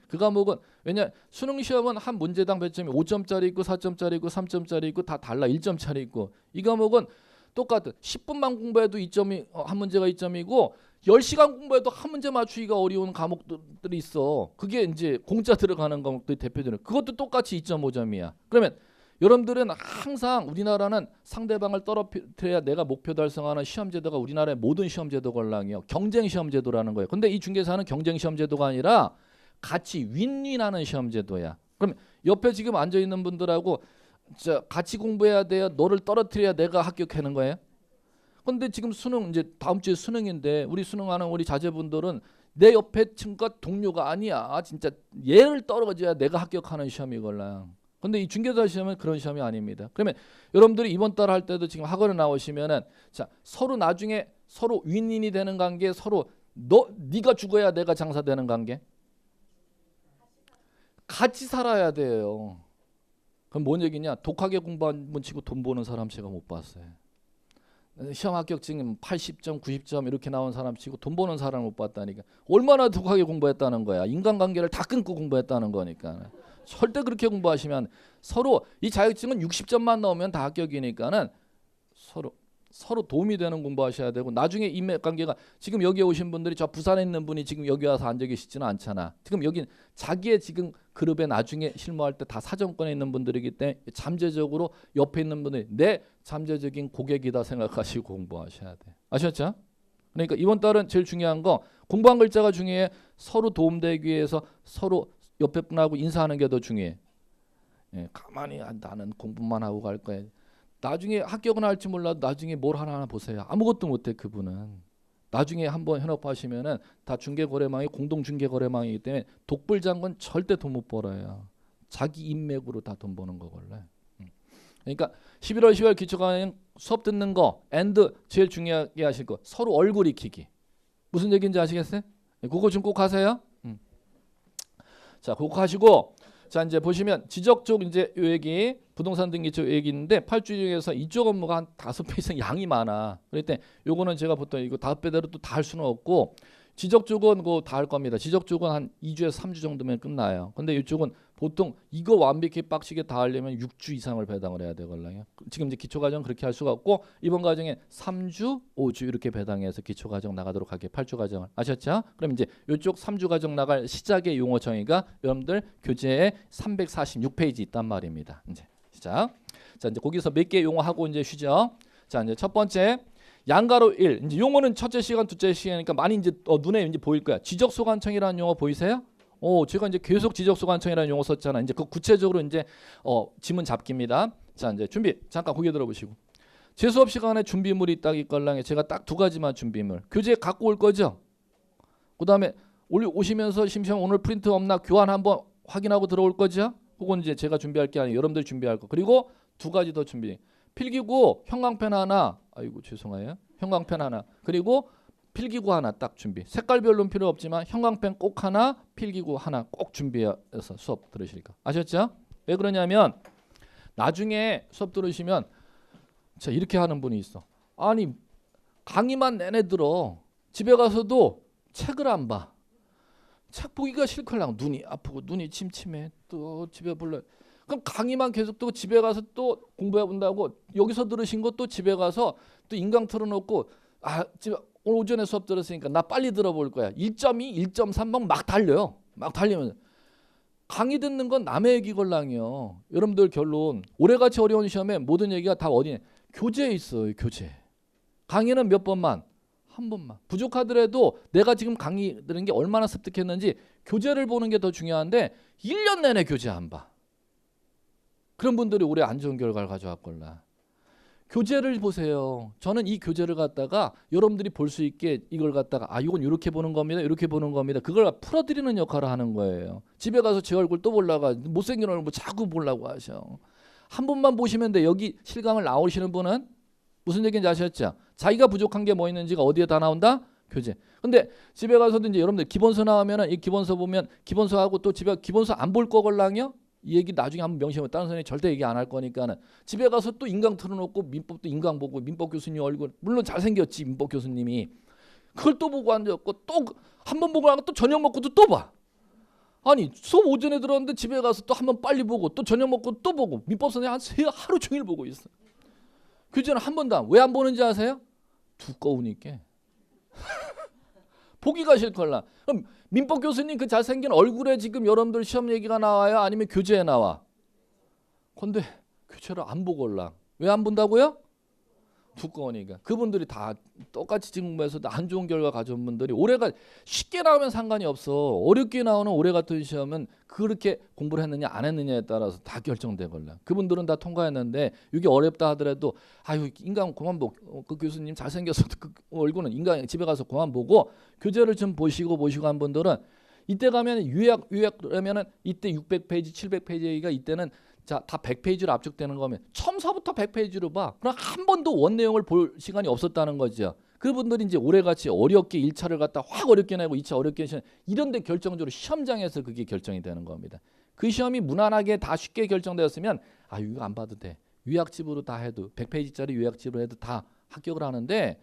A: 그 과목은 왜냐 수능 시험은 한 문제당 몇 점이 5점짜리 있고 4점짜리 있고 3점짜리 있고 다 달라 1점짜리 있고 이 과목은 똑같은 10분만 공부해도 2점이 한 문제가 2점이고 10시간 공부해도 한 문제 맞추기가 어려운 과목들이 있어. 그게 이제 공짜 들어가는 과목들이 대표되는 그것도 똑같이 2.5점이야. 그러면 여러분들은 항상 우리나라는 상대방을 떨어뜨려야 내가 목표 달성하는 시험 제도가 우리나라의 모든 시험 제도 걸랑이요. 경쟁 시험 제도라는 거예요. 근데 이 중개사는 경쟁 시험 제도가 아니라 같이 윈윈하는 시험 제도야. 그럼 옆에 지금 앉아 있는 분들하고 같이 공부해야 돼요. 너를 떨어뜨려야 내가 합격하는 거예요. 근데 지금 수능 이제 다음 주에 수능인데 우리 수능하는 우리 자제분들은 내 옆에 친구가 동료가 아니야. 진짜 얘를 떨어져야 내가 합격하는 시험이걸라. 근데 이 중개사 시험은 그런 시험이 아닙니다. 그러면 여러분들이 이번 달 할 때도 지금 학원에 나오시면은 자 서로 나중에 서로 윈윈이 되는 관계 서로 네가 죽어야 내가 장사되는 관계. 같이 살아야 돼요. 그럼 뭔 얘기냐? 독하게 공부한 분 치고 돈 버는 사람 제가 못 봤어요. 시험 합격증 80점, 90점 이렇게 나온 사람 치고 돈 버는 사람 못 봤다니까. 얼마나 독하게 공부했다는 거야. 인간관계를 다 끊고 공부했다는 거니까. 절대 그렇게 공부하시면 서로 이 자격증은 60점만 나오면 다 합격이니까는 서로 도움이 되는 공부하셔야 되고 나중에 인맥관계가 지금 여기 오신 분들이 저 부산에 있는 분이 지금 여기 와서 앉아 계시지는 않잖아. 지금 여기 자기의 지금 그룹에 나중에 실무할 때 다 사정권에 있는 분들이기 때문에 잠재적으로 옆에 있는 분들이 내 잠재적인 고객이다 생각하시고 공부하셔야 돼. 아셨죠? 그러니까 이번 달은 제일 중요한 거 공부한 글자가 중요해. 서로 도움되기 위해서 서로 옆에 분하고 인사하는 게 더 중요해. 가만히 나는 공부만 하고 갈 거야. 나중에 합격은 할지 몰라도 나중에 뭘 하나 보세요. 아무것도 못해 그분은. 나중에 한번 현업하시면은 다 중개거래망이 공동 중개거래망이기 때문에 독불장군 절대 돈 못 벌어요. 자기 인맥으로 다 돈 버는 거걸래. 그러니까 11월 10월 기초과정 수업 듣는 거 and 제일 중요하게 하실 거 서로 얼굴 익히기. 무슨 얘기인지 아시겠어요? 그거 좀 꼭 하세요. 자, 그거 하시고 자 이제 보시면 지적 쪽 이제 요 얘기 부동산 등기 쪽 얘기 있는데 8주 중에서 이쪽 업무가 한 5배 이상 양이 많아. 그럴 때 요거는 제가 보통 이거 5배대로 또 다 할 수는 없고 지적 쪽은 그거 다 할 겁니다. 지적 쪽은 한 2주에서 3주 정도면 끝나요. 근데 이쪽은 보통 이거 완벽히 빡시게 다 하려면 6주 이상을 배당을 해야 되거든요. 지금 이제 기초과정 그렇게 할 수가 없고 이번 과정에 3주, 5주 이렇게 배당해서 기초과정 나가도록 할게요. 8주 과정을 아셨죠? 그럼 이제 이쪽 3주 과정 나갈 시작의 용어 정의가 여러분들 교재에 346페이지 있단 말입니다. 이제 시작. 자 이제 거기서 몇 개 용어 하고 이제 쉬죠. 자 이제 첫 번째 양가로 1. 이제 용어는 첫째 시간, 둘째 시간이니까 많이 이제 눈에 이제 보일 거야. 지적소관청이라는 용어 보이세요? 제가 이제 계속 지적소관청이라는 용어 썼잖아. 이제 그 구체적으로 이제 지문 잡기입니다. 자, 이제 준비. 잠깐 고개 들어보시고. 제 수업 시간에 준비물이 있다 있걸랑에 제가 딱 두 가지만 준비물. 교재 갖고 올 거죠? 그다음에 오시면서 심시험 오늘 프린트 없나 교환 한번 확인하고 들어올 거죠? 그건 이제 제가 준비할 게 아니에요. 여러분들 준비할 거. 그리고 두 가지 더 준비. 필기구 형광펜 하나. 아이고 죄송해요. 형광펜 하나. 그리고 필기구 하나 딱 준비. 색깔별로는 필요 없지만 형광펜 꼭 하나, 필기구 하나 꼭 준비해서 수업 들으시니까. 아셨죠? 왜 그러냐면 나중에 수업 들으시면 자 이렇게 하는 분이 있어. 아니 강의만 내내 들어. 집에 가서도 책을 안 봐. 책 보기가 싫걸랑. 눈이 아프고 눈이 침침해. 또 집에 볼래. 그럼 강의만 계속 듣고 집에 가서 또 공부해 본다고 여기서 들으신 것도 집에 가서 또 인강 틀어놓고 집에 오늘 오전에 수업 들었으니까 나 빨리 들어볼 거야. 1.2, 1.3 막 달려요. 막 달리면 강의 듣는 건 남의 얘기 걸랑이요. 여러분들 결론 올해같이 어려운 시험에 모든 얘기가 다 어디에 교재에 있어요. 교재. 강의는 몇 번만? 한 번만. 부족하더라도 내가 지금 강의 들은 게 얼마나 습득했는지 교재를 보는 게 더 중요한데 1년 내내 교재 안 봐. 그런 분들이 올해 안 좋은 결과를 가져왔걸라. 교재를 보세요. 저는 이 교재를 갖다가 여러분들이 볼 수 있게 이걸 갖다가 이건 이렇게 보는 겁니다. 이렇게 보는 겁니다. 그걸 풀어드리는 역할을 하는 거예요. 집에 가서 제 얼굴 또 보려고 못생긴 얼굴 자꾸 보려고 하셔. 한 번만 보시면 돼. 여기 실강을 나오시는 분은 무슨 얘기인지 아셨죠? 자기가 부족한 게 뭐 있는지가 어디에 다 나온다? 교재. 근데 집에 가서도 이제 여러분들 기본서 나오면은 이 기본서 보면 기본서하고 또 집에 기본서 안 볼 거걸랑요? 이 얘기 나중에 한번 명시하면 다른 선생님이 절대 얘기 안 할 거니까는 집에 가서 또 인강 틀어놓고 민법도 인강 보고 민법 교수님 얼굴 물론 잘생겼지 민법 교수님이 그걸 또 보고 앉았고 또 한 번 보고 나서 또 저녁 먹고도 또 봐. 아니 수업 오전에 들었는데 집에 가서 또 한 번 빨리 보고 또 저녁 먹고 또 보고 민법 선생님 하루 종일 보고 있어. 교재는 한 번도 왜 안 보는지 아세요? 두꺼우니까. 보기가 싫걸라. 그럼 민법 교수님 그 잘생긴 얼굴에 지금 여러분들 시험 얘기가 나와요? 아니면 교재에 나와? 근데 교재를 안 보걸라. 왜 안 본다고요? 두꺼우니까. 그분들이 다 똑같이 지금 공부해서 안 좋은 결과 가져온 분들이 올해가 쉽게 나오면 상관이 없어. 어렵게 나오는 올해 같은 시험은 그렇게 공부를 했느냐 안 했느냐에 따라서 다 결정되걸라. 그분들은 다 통과했는데 이게 어렵다 하더라도 인강 그만 보고 그 교수님 잘생겨서 그 얼굴은 인강 집에 가서 그만 보고 교재를 좀 보시고 한 분들은 이때 가면 요약하면은 이때 600페이지 700페이지가 이때는 자, 다 100페이지로 압축되는 거면 처음서부터 100페이지로 봐. 그럼 한 번도 원 내용을 볼 시간이 없었다는 거죠. 그분들이 이제 올해같이 어렵게 1차를 갖다 확 어렵게 내고 2차 어렵게 시험 이런 데 결정적으로 시험장에서 그게 결정이 되는 겁니다. 그 시험이 무난하게 다 쉽게 결정되었으면 이거 안 봐도 돼. 요약집으로 다 해도 100페이지짜리 요약집으로 해도 다 합격을 하는데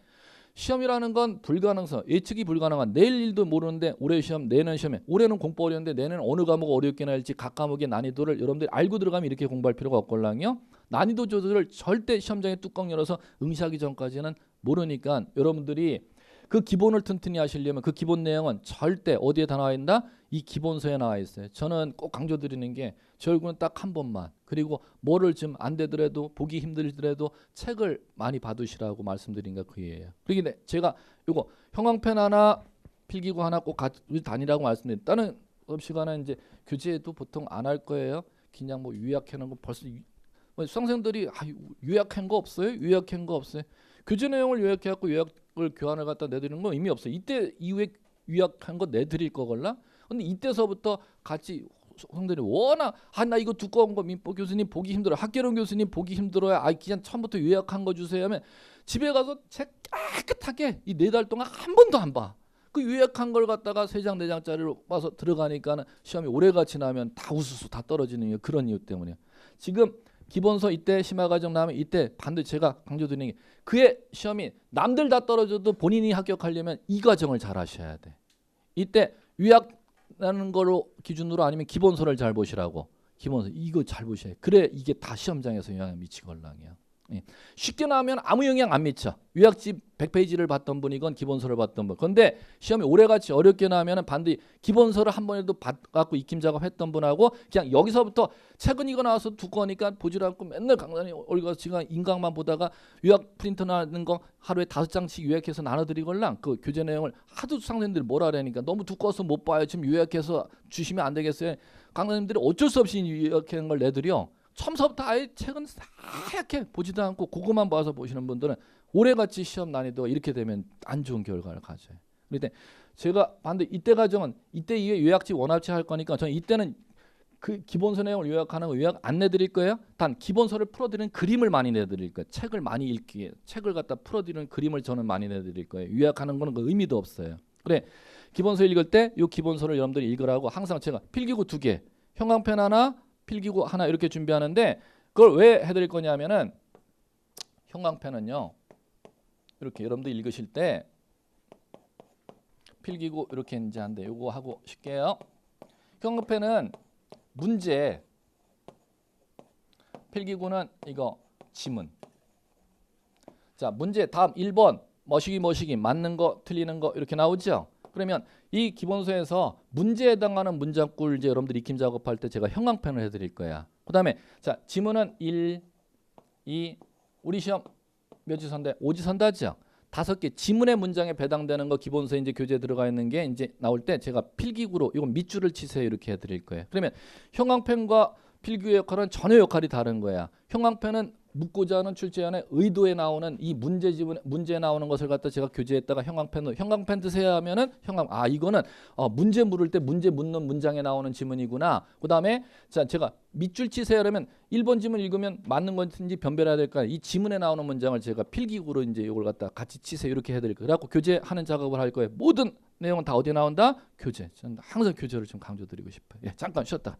A: 시험이라는 건 불가능성, 예측이 불가능한 내일 일도 모르는데 올해 시험, 내년 시험에 올해는 공부 어려운데 내년은 어느 과목 어렵게 낼지 각 과목의 난이도를 여러분들이 알고 들어가면 이렇게 공부할 필요가 없걸랑요. 난이도 조절을 절대 시험장에 뚜껑 열어서 응시하기 전까지는 모르니까 여러분들이 그 기본을 튼튼히 하시려면 그 기본 내용은 절대 어디에 다 나와 있나? 이 기본서에 나와 있어요. 저는 꼭 강조드리는 게 제 얼굴은 딱 한 번만 그리고 뭐를 좀 안 되더라도 보기 힘들더라도 책을 많이 받으시라고 말씀드린 게 그예요. 그러기 제가 요거 형광펜 하나 필기구 하나 꼭 가지고 다니라고 말씀드린 다른 수업 시간에 이제 교재도 보통 안 할 거예요. 그냥 뭐 요약해놓은 거 벌써 수강생들이 요약한 거 없어요? 요약한 거 없어요? 교재 내용을 요약해갖고 요약을 교환을 갖다 내드리는 건 의미 없어요. 이때 이후에 요약한 거 내드릴 거걸라? 근데 이때서부터 같이 성들이 워낙 나 이거 두꺼운 거 민법 교수님 보기 힘들어요. 학계론 교수님 보기 힘들어요. 그냥 처음부터 요약한 거 주세요 하면 집에 가서 책 깨끗하게 이 4달 동안 한 번도 안 봐. 그 요약한 걸 갖다가 3장 4장짜리로 와서 들어가니까 시험이 오래같이 나면 다 우수수 다 떨어지는 이유 그런 이유 때문에 지금 기본서 이때 심화과정 나오면 이때 반드시 제가 강조드리는 게 그의 시험이 남들 다 떨어져도 본인이 합격하려면 이 과정을 잘 하셔야 돼. 이때 요약하는 거로 기준으로 아니면 기본서를 잘 보시라고 기본서 이거 잘 보셔야 돼. 그래 이게 다 시험장에서 영향을 미치걸랑이야. 예. 쉽게 나오면 아무 영향 안 미쳐. 요약집 100페이지를 봤던 분이건 기본서를 봤던 분. 그런데 시험이 올해같이 어렵게 나오면 반드시 기본서를 한 번에도 받고 익힘 작업했던 분하고 그냥 여기서부터 책은 이거 나와서 두꺼우니까 보질 않고 맨날 강단에 우리가 지금 인강만 보다가 요약 프린트 나는 거 하루에 5장씩 요약해서 나눠드리걸랑 그 교재 내용을 하도 상생들이 뭐라 그러니까 너무 두꺼워서 못 봐요. 지금 요약해서 주시면 안 되겠어요. 강사님들이 어쩔 수 없이 요약하는 걸 내드려. 처음서부터 아예 책은 하얗게 보지도 않고 그거만 봐서 보시는 분들은 올해같이 시험 난이도가 이렇게 되면 안 좋은 결과를 가져요. 그런데 제가 반대 이때 과정은 이때 이후에 요약지 원합치 할 거니까 저는 이때는 그 기본서 내용을 요약하는 거 요약 안 내드릴 거예요. 단 기본서를 풀어드리는 그림을 많이 내드릴 거예요. 책을 많이 읽기 책을 갖다 풀어드리는 그림을 저는 많이 내드릴 거예요. 요약하는 거는 그 의미도 없어요. 그래 기본서 읽을 때 이 기본서를 여러분들이 읽으라고 항상 제가 필기구 2개 형광펜 하나 필기구 하나 이렇게 준비하는데 그걸 왜 해드릴 거냐면은 형광펜은요 이렇게 여러분들 읽으실 때 필기구 이렇게 이제 한데 요거 하고 쉽게요. 형광펜은 문제 필기구는 이거 지문. 자 문제 다음 1번 머시기 맞는 거 틀리는 거 이렇게 나오죠. 그러면 이 기본서에서 문제에 해당하는 문장구를 이제 여러분들 익힘 작업할 때 제가 형광펜을 해드릴 거야. 그다음에 자 지문은 1, 2 우리 시험 몇 지선다? 5지선다죠. 5개 지문의 문장에 배당되는 거 기본서에 이제 교재에 들어가 있는 게 이제 나올 때 제가 필기구로 이건 밑줄을 치세요 이렇게 해드릴 거예요. 그러면 형광펜과 필기구의 역할은 전혀 역할이 다른 거야. 형광펜은 묻고자 하는 출제안에 의도에 나오는 이 문제에 나오는 것을 갖다 제가 교재에다가 형광펜 드세요 하면은 이거는 문제 물을 때 문제 묻는 문장에 나오는 지문이구나. 그다음에 자 제가 밑줄 치세요 그러면 1번 지문 읽으면 맞는 건지 변별해야 될까? 이 지문에 나오는 문장을 제가 필기구로 이제 이걸 갖다 같이 치세요 이렇게 해드릴 거예요. 그래갖고 교재 하는 작업을 할 거예요. 모든 내용은 다 어디에 나온다? 교재. 저는 항상 교재를 좀 강조드리고 싶어요. 예, 잠깐 쉬었다.